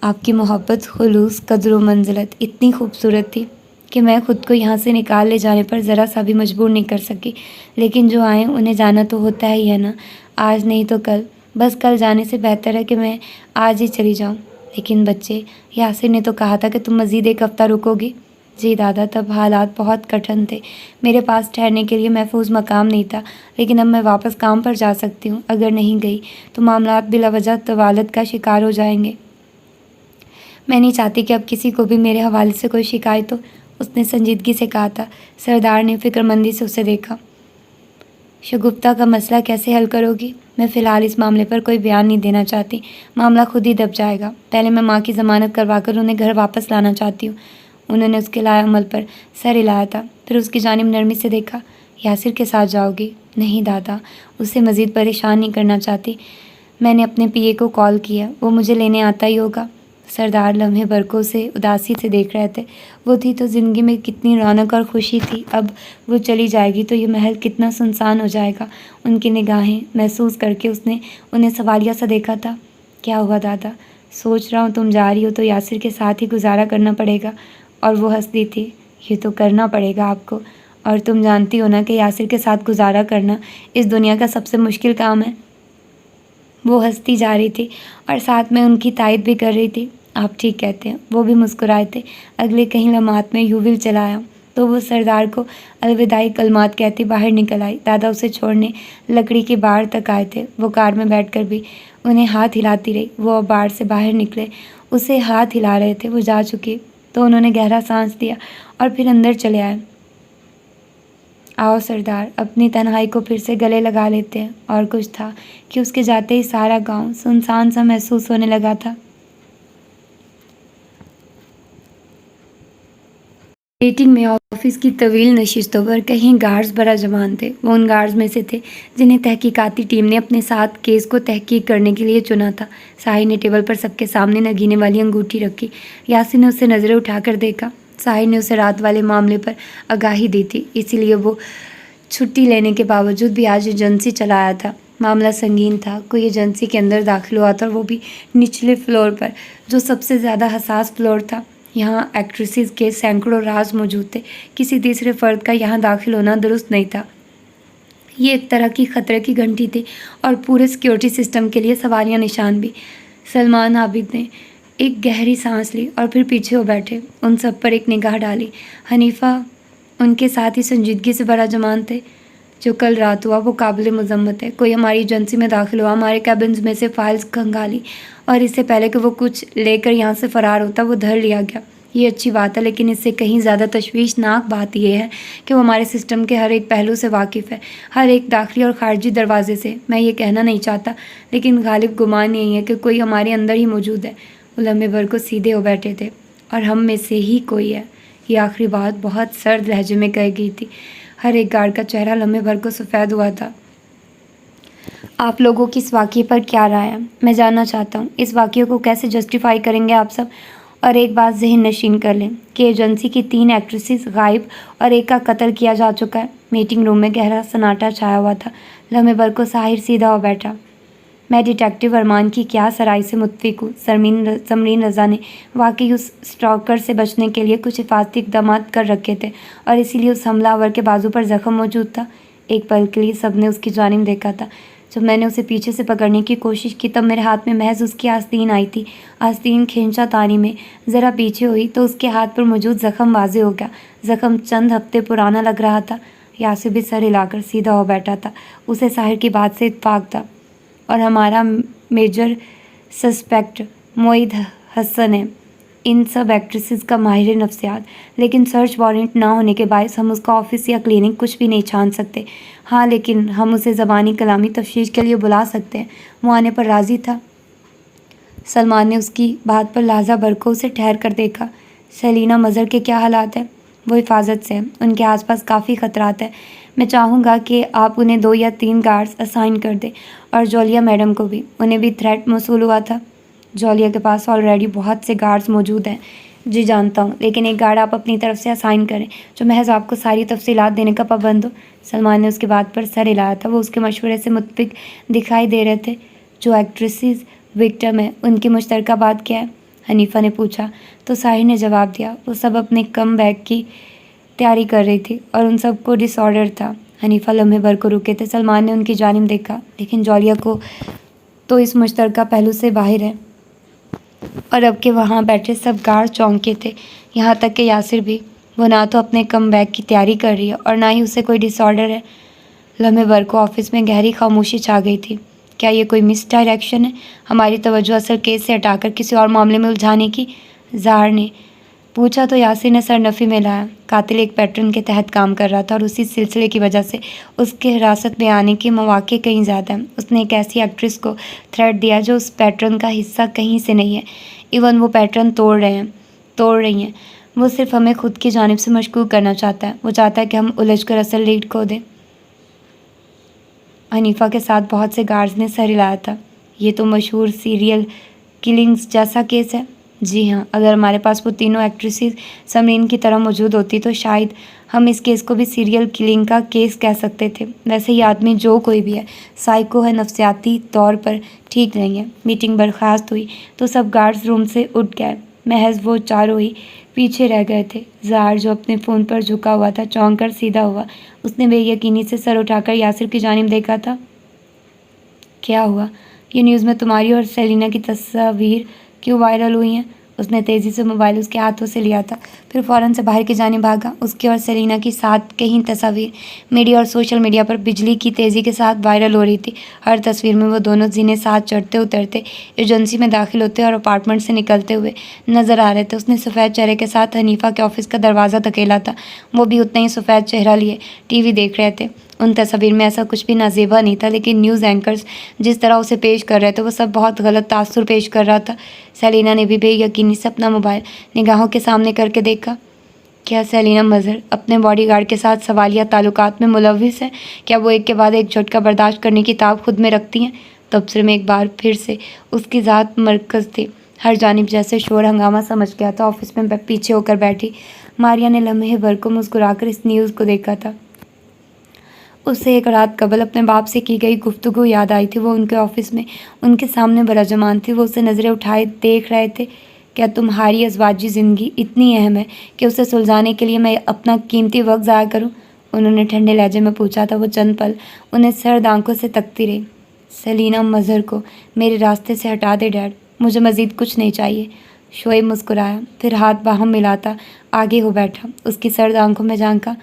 آپ کی محبت، خلوص، قدر و منزلت اتنی خوبصورت تھی کہ میں خود کو یہاں سے نکال لے جانے پر ذرا سا بھی مجبور نہیں کر سکی، لیکن جو آئیں انہیں جانا تو ہوتا ہی ہے نا، آج نہیں تو کل، بس کل جانے سے بہتر ہے کہ میں آج ہی چلی جاؤں۔ لیکن بچے، یاسر نے تو کہا تھا کہ تم مزید ایک ہفتہ رکو گی۔ جی دادا، تب حالات بہت کٹھن تھے، میرے پاس ٹھہرنے کے لیے محفوظ مقام نہیں تھا، لیکن اب میں واپس کام پر جا سکتی ہوں۔ اگر نہیں گئی تو معاملات بلا وجہ طوالت کا شکار ہو جائیں گے۔ میں نہیں چاہتی کہ اب کسی کو بھی میرے حوالے سے کوئی شکایت ہو، اس نے سنجیدگی سے کہا تھا۔ سردار نے فکر مندی سے اسے دیکھا۔ شگفتہ کا مسئلہ کیسے حل کرو گی؟ میں فی الحال اس معاملے پر کوئی بیان نہیں دینا چاہتی، معاملہ خود ہی دب جائے گا۔ پہلے میں ماں کی ضمانت کروا کر انہیں گھر واپس لانا چاہتی ہوں۔ انہوں نے اس کے لائے عمل پر سر ہلایا تھا، پھر اس کی جانب نرمی سے دیکھا۔ یاسر کے ساتھ جاؤ گی؟ نہیں دادا، اسے مزید پریشان نہیں کرنا چاہتی۔ میں نے اپنے پی اے کو کال کیا، وہ مجھے لینے آتا ہی ہوگا۔ سردار لمحے برقوں سے اداسی سے دیکھ رہے تھے۔ وہ تھی تو زندگی میں کتنی رونق اور خوشی تھی، اب وہ چلی جائے گی تو یہ محل کتنا سنسان ہو جائے گا۔ ان کی نگاہیں محسوس کر کے اس نے انہیں سوالیہ سا دیکھا تھا۔ کیا ہوا دادا؟ سوچ رہا ہوں تم جا رہی ہو تو یاسر کے ساتھ ہی گزارا کرنا پڑے گا۔ اور وہ ہنس دی تھی۔ یہ تو کرنا پڑے گا آپ کو، اور تم جانتی ہو نا کہ یاسر کے ساتھ گزارا کرنا اس دنیا کا سب سے مشکل کام ہے۔ وہ ہنستی جا رہی تھی اور ساتھ میں ان کی تائید بھی کر رہی تھی۔ آپ ٹھیک کہتے ہیں، وہ بھی مسکرائے تھے۔ اگلے کئی لمحات میں یوول چلا آیا تو وہ سردار کو الوداعی کلمات کہتی باہر نکل آئی۔ دادا اسے چھوڑنے لکڑی کی باڑ تک آئے تھے۔ وہ کار میں بیٹھ کر بھی انہیں ہاتھ ہلاتی رہی۔ وہ اب باڑ سے باہر نکلے، اسے ہاتھ ہلا رہے تھے۔ وہ جا چکی تو انہوں نے گہرا سانس لیا اور پھر اندر چلے آئے۔ آؤ سردار، اپنی تنہائی کو پھر سے گلے لگا لیتے ہیں۔ اور کچھ تھا کہ اس کے جاتے ہی سارا گاؤں سنسان سا محسوس ہونے لگا تھا۔ میٹنگ میں آفس کی طویل نشستوں پر کہیں گارڈز برا جمان تھے۔ وہ ان گارڈز میں سے تھے جنہیں تحقیقاتی ٹیم نے اپنے ساتھ کیس کو تحقیق کرنے کے لیے چنا تھا۔ ساحر نے ٹیبل پر سب کے سامنے نگینے والی انگوٹھی رکھی۔ یاسر نے اسے نظریں اٹھا کر دیکھا۔ ساحر نے اسے رات والے معاملے پر آگاہی دی تھی، اسی لیے وہ چھٹی لینے کے باوجود بھی آج ایجنسی چلا آیا تھا۔ معاملہ سنگین تھا۔ کوئی ایجنسی کے اندر داخل ہوا تھا اور وہ بھی نچلے فلور پر، جو سب سے زیادہ حساس فلور تھا۔ یہاں ایکٹریسز کے سینکڑوں راز موجود تھے۔ کسی تیسرے فرد کا یہاں داخل ہونا درست نہیں تھا۔ یہ ایک طرح کی خطرے کی گھنٹی تھی اور پورے سیکیورٹی سسٹم کے لیے سوالیہ نشان بھی۔ سلمان عابد نے ایک گہری سانس لی اور پھر پیچھے ہو بیٹھے، ان سب پر ایک نگاہ ڈالی۔ حنیفہ ان کے ساتھ ہی سنجیدگی سے بھرا جمان تھے۔ جو کل رات ہوا وہ قابل مذمت ہے۔ کوئی ہماری ایجنسی میں داخل ہوا، ہمارے کیبنز میں سے فائلز کھنگالی اور اس سے پہلے کہ وہ کچھ لے کر یہاں سے فرار ہوتا وہ دھر لیا گیا۔ یہ اچھی بات ہے، لیکن اس سے کہیں زیادہ تشویشناک بات یہ ہے کہ وہ ہمارے سسٹم کے ہر ایک پہلو سے واقف ہے، ہر ایک داخلی اور خارجی دروازے سے۔ میں یہ کہنا نہیں چاہتا، لیکن غالب گمان یہی ہے کہ کوئی ہمارے اندر ہی موجود ہے۔ وہ لمحے بھر کو سیدھے ہو بیٹھے تھے۔ اور ہم میں سے ہی کوئی ہے۔ یہ آخری بات بہت سرد لہجے میں کہی گئی تھی۔ ہر ایک گارڈ کا چہرہ لمحے بھر کو سفید ہوا تھا۔ آپ لوگوں کی اس واقعے پر کیا رائے ہے؟ میں جاننا چاہتا ہوں۔ اس واقعے کو کیسے جسٹیفائی کریں گے آپ سب؟ اور ایک بات ذہن نشین کر لیں کہ ایجنسی کی 3 ایکٹریسز غائب اور ایک کا قتل کیا جا چکا ہے۔ میٹنگ روم میں گہرا سناٹا چھایا ہوا تھا۔ لمحے بھر کو ساحر سیدھا ہو بیٹھا۔ میں ڈیٹیکٹیو ارمان کی کیا سرائی سے متفق ہوں۔ سمرین رضا نے واقعی اس اسٹاکر سے بچنے کے لیے کچھ حفاظتی اقدامات کر رکھے تھے اور اسی لیے اس حملہ آور کے بازو پر زخم موجود تھا۔ ایک پل کے لیے سب نے اس کی جانب دیکھا تھا۔ جب میں نے اسے پیچھے سے پکڑنے کی کوشش کی تب میرے ہاتھ میں محض اس کی آستین آئی تھی۔ آستین کھینچا تانی میں ذرا پیچھے ہوئی تو اس کے ہاتھ پر موجود زخم واضح ہو گیا۔ زخم چند ہفتے پرانا لگ رہا تھا۔ یاسر بھی سر ہلا کر سیدھا ہو بیٹھا تھا۔ اسے ساحر کی بات سے اتفاق تھا اور ہمارا میجر سسپیکٹ معید حسن ہے، ان سب ایکٹریسز کا ماہر نفسیات، لیکن سرچ وارنٹ نہ ہونے کے باعث ہم اس کا آفس یا کلینک کچھ بھی نہیں چھان سکتے۔ ہاں، لیکن ہم اسے زبانی کلامی تفتیش کے لیے بلا سکتے ہیں۔ وہ آنے پر راضی تھا۔ سلمان نے اس کی بات پر لحظہ بھر کو اسے ٹھہر کر دیکھا۔ سیلینا مظہر کے کیا حالات ہیں؟ وہ حفاظت سے ہیں، ان کے آس پاس کافی خطرات ہیں۔ میں چاہوں گا کہ آپ انہیں 2 یا 3 گارڈز اسائن کر دیں، اور جولیا میڈم کو بھی۔ انہیں بھی تھریٹ موصول ہوا تھا۔ جولیا کے پاس آلریڈی بہت سے گارڈز موجود ہیں۔ جی جانتا ہوں، لیکن ایک گارڈ آپ اپنی طرف سے اسائن کریں جو محض آپ کو ساری تفصیلات دینے کا پابند ہو۔ سلمان نے اس کی بات پر سر ہلایا تھا۔ وہ اس کے مشورے سے متفق دکھائی دے رہے تھے۔ جو ایکٹریسز وکٹم ہیں ان کی مشترکہ بات کیا ہے؟ حنیفہ نے پوچھا تو ساحر نے جواب دیا، وہ سب اپنے کم بیک کی تیاری کر رہی تھی اور ان سب کو ڈس آرڈر تھا۔ حنیفہ لمحے بھر کو رکے تھے۔ سلمان نے ان کی جانب دیکھا، لیکن جولیا کو تو اس مشترکہ پہلو سے باہر ہے، اور اب کے وہاں بیٹھے سب گارڈ چونکے تھے، یہاں تک کہ یاسر بھی۔ وہ نہ تو اپنے کم بیک کی تیاری کر رہی ہے اور نہ ہی اسے کوئی ڈس آرڈر ہے۔ لمحے بھر کو آفس میں گہری خاموشی چھا گئی تھی۔ کیا یہ کوئی مس ڈائریکشن ہے، ہماری توجہ اصل کیس سے ہٹا کر کسی اور معاملے میں الجھانے کی؟ ظاہر نے پوچھا تو یاسر نے سر نفی میں لایا۔ قاتل ایک پیٹرن کے تحت کام کر رہا تھا اور اسی سلسلے کی وجہ سے اس کے حراست میں آنے کے مواقع کہیں زیادہ ہیں۔ اس نے ایک ایسی ایکٹریس کو تھریٹ دیا جو اس پیٹرن کا حصہ کہیں سے نہیں ہے۔ ایون وہ پیٹرن توڑ رہی ہیں۔ وہ صرف ہمیں خود کی جانب سے مشکوک کرنا چاہتا ہے۔ وہ چاہتا ہے کہ ہم الجھ کر اصل لیڈ کھو دیں۔ حنیفہ کے ساتھ بہت سے گارڈز نے سر ہلایا تھا۔ یہ تو مشہور سیریل کلنگز جیسا کیس ہے۔ جی ہاں، اگر ہمارے پاس وہ تینوں ایکٹریسز سمرین کی طرح موجود ہوتی تو شاید ہم اس کیس کو بھی سیریل کلنگ کا کیس کہہ سکتے تھے۔ ویسے یہ آدمی جو کوئی بھی ہے، سائیکو ہے، نفسیاتی طور پر ٹھیک نہیں ہے۔ میٹنگ برخاست ہوئی تو سب گارڈز روم سے اٹھ گئے، محض وہ چاروں ہی پیچھے رہ گئے تھے۔ ظاہر جو اپنے فون پر جھکا ہوا تھا چونک کر سیدھا ہوا۔ اس نے بے یقینی سے سر اٹھا کر یاسر کی جانب دیکھا تھا۔ کیا ہوا؟ یہ نیوز میں تمہاری اور سیلینا کی تصاویر کیوں وائرل ہوئی ہیں؟ اس نے تیزی سے موبائل اس کے ہاتھوں سے لیا تھا، پھر فوراً سے باہر کی جانب بھاگا۔ اس کی اور سیلینا کی ساتھ کئی تصاویر میڈیا اور سوشل میڈیا پر بجلی کی تیزی کے ساتھ وائرل ہو رہی تھی۔ ہر تصویر میں وہ دونوں زینے ساتھ چڑھتے اترتے، ایجنسی میں داخل ہوتے اور اپارٹمنٹ سے نکلتے ہوئے نظر آ رہے تھے۔ اس نے سفید چہرے کے ساتھ حنیفہ کے آفس کا دروازہ دھکیلا تھا۔ وہ بھی اتنا ہی سفید چہرہ لیے ٹی وی دیکھ رہے تھے۔ ان تصاویر میں ایسا کچھ بھی نازیبا نہیں تھا، لیکن نیوز اینکرز جس طرح اسے پیش کر رہے تھے وہ سب بہت غلط تاثر پیش کر رہا تھا۔ سیلینا نے بھی بے یقینی سے اپنا موبائل نگاہوں کے سامنے کر کے دیکھا۔ کیا سیلینا مظہر اپنے باڈی گارڈ کے ساتھ سوالیہ تعلقات میں ملوث ہے؟ کیا وہ ایک کے بعد ایک جھٹکا برداشت کرنے کی تاب خود میں رکھتی ہیں؟ تبصرے میں ایک بار پھر سے اس کی ذات مرکز تھی۔ ہر جانب جیسے شور ہنگامہ سمجھ گیا تھا۔ آفس میں پیچھے ہو کر بیٹھی ماریا نے لمحے بھر کو مسکرا کر اس نیوز کو دیکھا تھا۔ اسے ایک رات قبل اپنے باپ سے کی گئی گفتگو یاد آئی تھی۔ وہ ان کے آفس میں ان کے سامنے برجمان تھی۔ وہ اسے نظریں اٹھائے دیکھ رہے تھے۔ کیا تمہاری ازواجی زندگی اتنی اہم ہے کہ اسے سلجھانے کے لیے میں اپنا قیمتی وقت ضائع کروں؟ انہوں نے ٹھنڈے لہجے میں پوچھا تھا۔ وہ چند پل انہیں سرد آنکھوں سے تکتی رہی۔ سیلینا مظہر کو میرے راستے سے ہٹا دے ڈیڈ، مجھے مزید کچھ نہیں چاہیے۔ شعیب مسکرایا، پھر ہاتھ باہم ملاتا آگے ہو بیٹھا۔ اس کی سرد آنکھوں میں جھانکا۔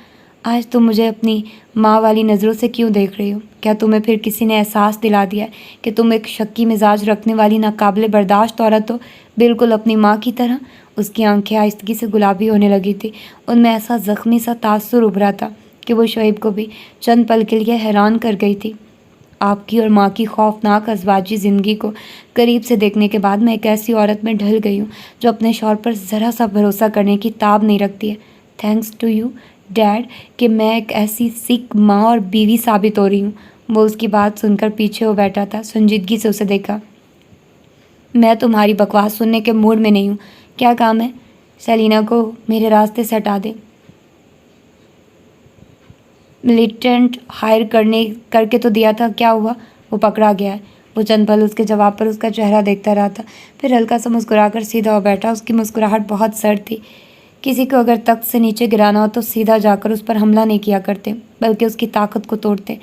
آج تم مجھے اپنی ماں والی نظروں سے کیوں دیکھ رہی ہو؟ کیا تمہیں پھر کسی نے احساس دلا دیا ہے کہ تم ایک شکی مزاج رکھنے والی ناقابل برداشت عورت ہو، بالکل اپنی ماں کی طرح؟ اس کی آنکھیں آہستگی سے گلابی ہونے لگی تھی، ان میں ایسا زخمی سا تاثر ابھرا تھا کہ وہ شعیب کو بھی چند پل کے لیے حیران کر گئی تھی۔ آپ کی اور ماں کی خوفناک ازواجی زندگی کو قریب سے دیکھنے کے بعد میں ایک ایسی عورت میں ڈھل گئی ہوں جو اپنے شوہر پر ذرا سا بھروسہ کرنے کی تاب نہیں رکھتی ہے۔ تھینکس ٹو یو ڈیڈ کہ میں ایک ایسی سکھ ماں اور بیوی ثابت ہو رہی ہوں۔ وہ اس کی بات سن کر پیچھے ہو بیٹھا تھا، سنجیدگی سے اسے دیکھا۔ میں تمہاری بکواس سننے کے موڈ میں نہیں ہوں۔ کیا کام ہے؟ سیلینا کو میرے راستے سے ہٹا دے۔ ملیٹنٹ ہائر کر کے تو دیا تھا، کیا ہوا؟ وہ پکڑا گیا ہے۔ وہ چند پل اس کے جواب پر اس کا چہرہ دیکھتا رہا تھا، پھر ہلکا سا مسکرا کر سیدھا ہو بیٹھا۔ اس کی مسکراہٹ بہت سرد تھی۔ کسی کو اگر تخت سے نیچے گرانا ہو تو سیدھا جا کر اس پر حملہ نہیں کیا کرتے، بلکہ اس کی طاقت کو توڑتے،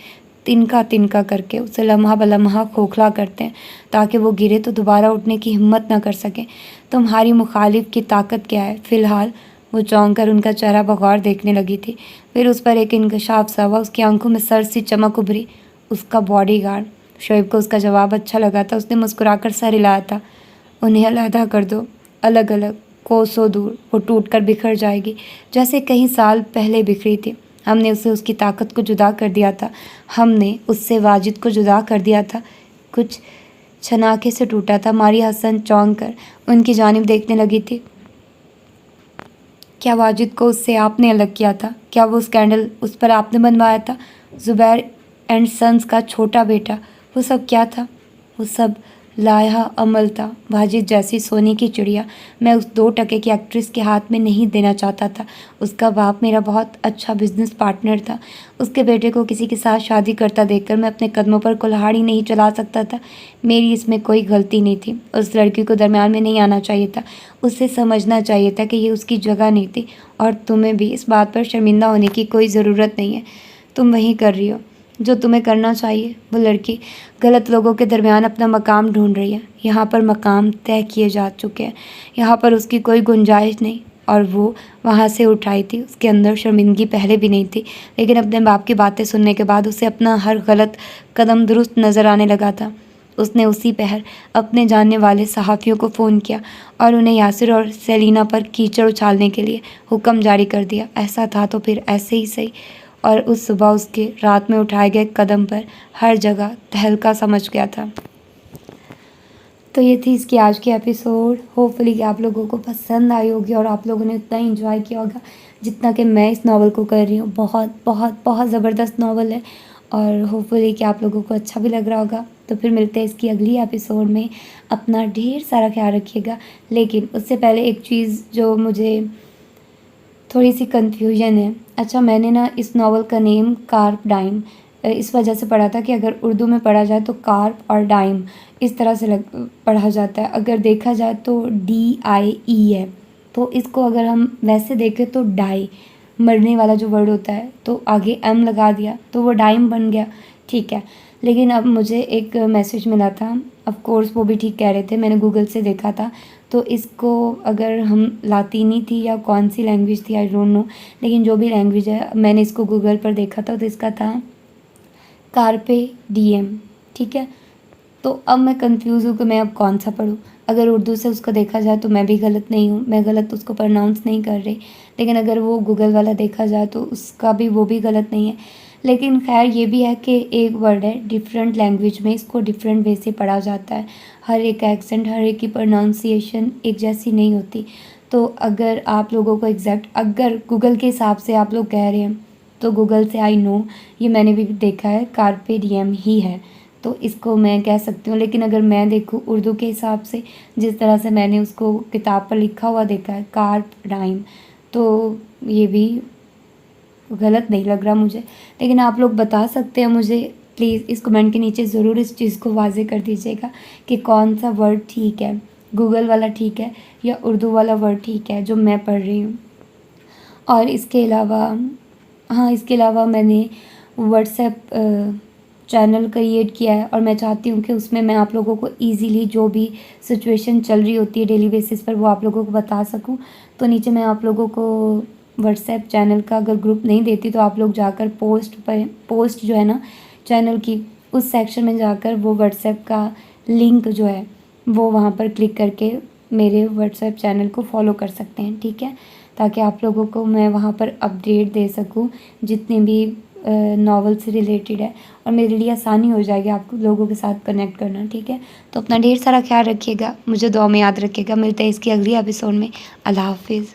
تنکا تنکا کر کے اسے لمحہ بلمحہ کھوکھلا کرتے ہیں تاکہ وہ گرے تو دوبارہ اٹھنے کی ہمت نہ کر سکے۔ تمہاری مخالف کی طاقت کیا ہے فی الحال؟ وہ چونک کر ان کا چہرہ بغور دیکھنے لگی تھی، پھر اس پر ایک انکشاف سا ہوا، اس کی آنکھوں میں سر سی چمک ابھری۔ اس کا باڈی گارڈ۔ شعیب کو اس کا جواب اچھا لگا تھا، اس نے مسکرا کر سر ہلایا تھا۔ انہیں علیحدہ کر دو، الگ الگ، کوسوں دور، وہ ٹوٹ کر بکھر جائے گی جیسے کئی سال پہلے بکھری تھی۔ ہم نے اسے اس کی طاقت کو جدا کر دیا تھا، ہم نے اس سے واجد کو جدا کر دیا تھا۔ کچھ چھناکے سے ٹوٹا تھا۔ ماری حسن چونک کر ان کی جانب دیکھنے لگی تھی۔ کیا واجد کو اس سے آپ نے الگ کیا تھا؟ کیا وہ اسکینڈل اس پر آپ نے بنوایا تھا؟ زبیر اینڈ سنز کا چھوٹا بیٹا، وہ سب کیا تھا؟ وہ سب لائحہ عمل تھا۔ واجد جیسی سونے کی چڑیا میں اس 2 ٹکے کی ایکٹریس کے ہاتھ میں نہیں دینا چاہتا تھا۔ اس کا باپ میرا بہت اچھا بزنس پارٹنر تھا۔ اس کے بیٹے کو کسی کے ساتھ شادی کرتا دیکھ کر میں اپنے قدموں پر کلہاڑی نہیں چلا سکتا تھا۔ میری اس میں کوئی غلطی نہیں تھی۔ اس لڑکی کو درمیان میں نہیں آنا چاہیے تھا، اسے سمجھنا چاہیے تھا کہ یہ اس کی جگہ نہیں تھی، اور تمہیں بھی اس بات پر شرمندہ ہونے کی کوئی ضرورت نہیں ہے۔ تم وہی کر رہی ہو جو تمہیں کرنا چاہیے۔ وہ لڑکی غلط لوگوں کے درمیان اپنا مقام ڈھونڈ رہی ہے۔ یہاں پر مقام طے کیے جا چکے ہیں، یہاں پر اس کی کوئی گنجائش نہیں، اور وہ وہاں سے اٹھائی تھی۔ اس کے اندر شرمندگی پہلے بھی نہیں تھی، لیکن اپنے باپ کی باتیں سننے کے بعد اسے اپنا ہر غلط قدم درست نظر آنے لگا تھا۔ اس نے اسی پہر اپنے جاننے والے صحافیوں کو فون کیا اور انہیں یاسر اور سیلینا پر کیچڑ اچھالنے کے لیے حکم جاری کر دیا۔ ایسا تھا تو پھر ایسے ہی صحیح۔ اور اس صبح اس کے رات میں اٹھائے گئے قدم پر ہر جگہ تہلکا سمجھ گیا تھا۔ تو یہ تھی اس کی آج کی ایپیسوڈ۔ ہوپ فلی کہ آپ لوگوں کو پسند آئی ہوگی اور آپ لوگوں نے اتنا ہی انجوائے کیا ہوگا جتنا کہ میں اس ناول کو کر رہی ہوں۔ بہت بہت بہت زبردست ناول ہے، اور ہوپ فلی کہ آپ لوگوں کو اچھا بھی لگ رہا ہوگا۔ تو پھر ملتے ہیں اس کی اگلی ایپیسوڈ میں۔ اپنا ڈھیر سارا خیال رکھیے گا، لیکن اس سے پہلے ایک چیز جو مجھے تھوڑی سی کنفیوژن ہے۔ اچھا، میں نے اس ناول کا نیم کارپ ڈائم اس وجہ سے پڑھا تھا کہ اگر اردو میں پڑھا جائے تو کارپ اور ڈائم اس طرح سے پڑھا جاتا ہے، اگر دیکھا جائے تو DIE ہے، تو اس کو اگر ہم ویسے دیکھیں تو ڈائی، مرنے والا جو ورڈ ہوتا ہے، تو آگے M لگا دیا تو وہ ڈائم بن گیا، ٹھیک ہے۔ لیکن اب مجھے ایک میسیج ملا تھا، آف کورس وہ بھی ٹھیک کہہ رہے تھے، میں نے گوگل سے دیکھا تھا، تو اس کو اگر ہم لاطینی تھی یا کون سی لینگویج تھی آئی ڈونٹ نو، لیکن جو بھی لینگویج ہے میں نے اس کو گوگل پر دیکھا تھا تو اس کا تھا کارپے ڈیم، ٹھیک ہے۔ تو اب میں کنفیوز ہوں کہ میں اب کون سا پڑھوں۔ اگر اردو سے اس کو دیکھا جائے تو میں بھی غلط نہیں ہوں، میں غلط اس کو پرناؤنس نہیں کر رہی، لیکن اگر وہ گوگل والا دیکھا جائے تو اس کا بھی وہ بھی غلط نہیں ہے۔ لیکن خیر یہ بھی ہے کہ ایک ورڈ ہے، ڈفرینٹ لینگویج میں اس کو ڈفرینٹ وے سے پڑھا جاتا ہے، ہر ایک ایکسنٹ، ہر ایک کی پروننسیشن ایک جیسی نہیں ہوتی۔ تو اگر آپ لوگوں کو ایگزیکٹ اگر گوگل کے حساب سے آپ لوگ کہہ رہے ہیں تو گوگل سے آئی نو، یہ میں نے بھی دیکھا ہے، کارپے ڈیم ہی ہے، تو اس کو میں کہہ سکتی ہوں۔ لیکن اگر میں دیکھوں اردو کے حساب سے جس طرح سے میں نے اس کو کتاب پر لکھا ہوا دیکھا ہے کارپ ڈائم، تو یہ بھی غلط نہیں لگ رہا مجھے۔ لیکن آپ لوگ بتا سکتے ہیں مجھے، پلیز اس کمنٹ کے نیچے ضرور اس چیز کو واضح کر دیجیے گا کہ کون سا ورڈ ٹھیک ہے، گوگل والا ٹھیک ہے یا اردو والا ورڈ ٹھیک ہے جو میں پڑھ رہی ہوں۔ اور اس کے علاوہ میں نے واٹس ایپ چینل کریٹ کیا ہے اور میں چاہتی ہوں کہ اس میں آپ لوگوں کو ایزیلی جو بھی سچویشن چل رہی ہوتی ہے ڈیلی بیسس پر وہ آپ لوگوں کو بتا سکوں. تو نیچے میں آپ لوگوں کو واٹس ایپ چینل کا اگر گروپ نہیں دیتی تو آپ لوگ جا کر پوسٹ جو ہے نا چینل کی اس سیکشن میں جا کر وہ واٹس ایپ کا لنک جو ہے وہ وہاں پر کلک کر کے میرے واٹس ایپ چینل کو فالو کر سکتے ہیں. ٹھیک ہے, تاکہ آپ لوگوں کو میں وہاں پر اپڈیٹ دے سکوں جتنے بھی ناول سے ریلیٹڈ ہے, اور میرے لیے آسانی ہو جائے گی آپ لوگوں کے ساتھ کنیکٹ کرنا. ٹھیک ہے, تو اپنا ڈھیر سارا خیال رکھیے گا, مجھے دعا میں یاد رکھیے گا. ملتے ہیں اس کی اگلی ایپیسوڈ میں. اللہ حافظ.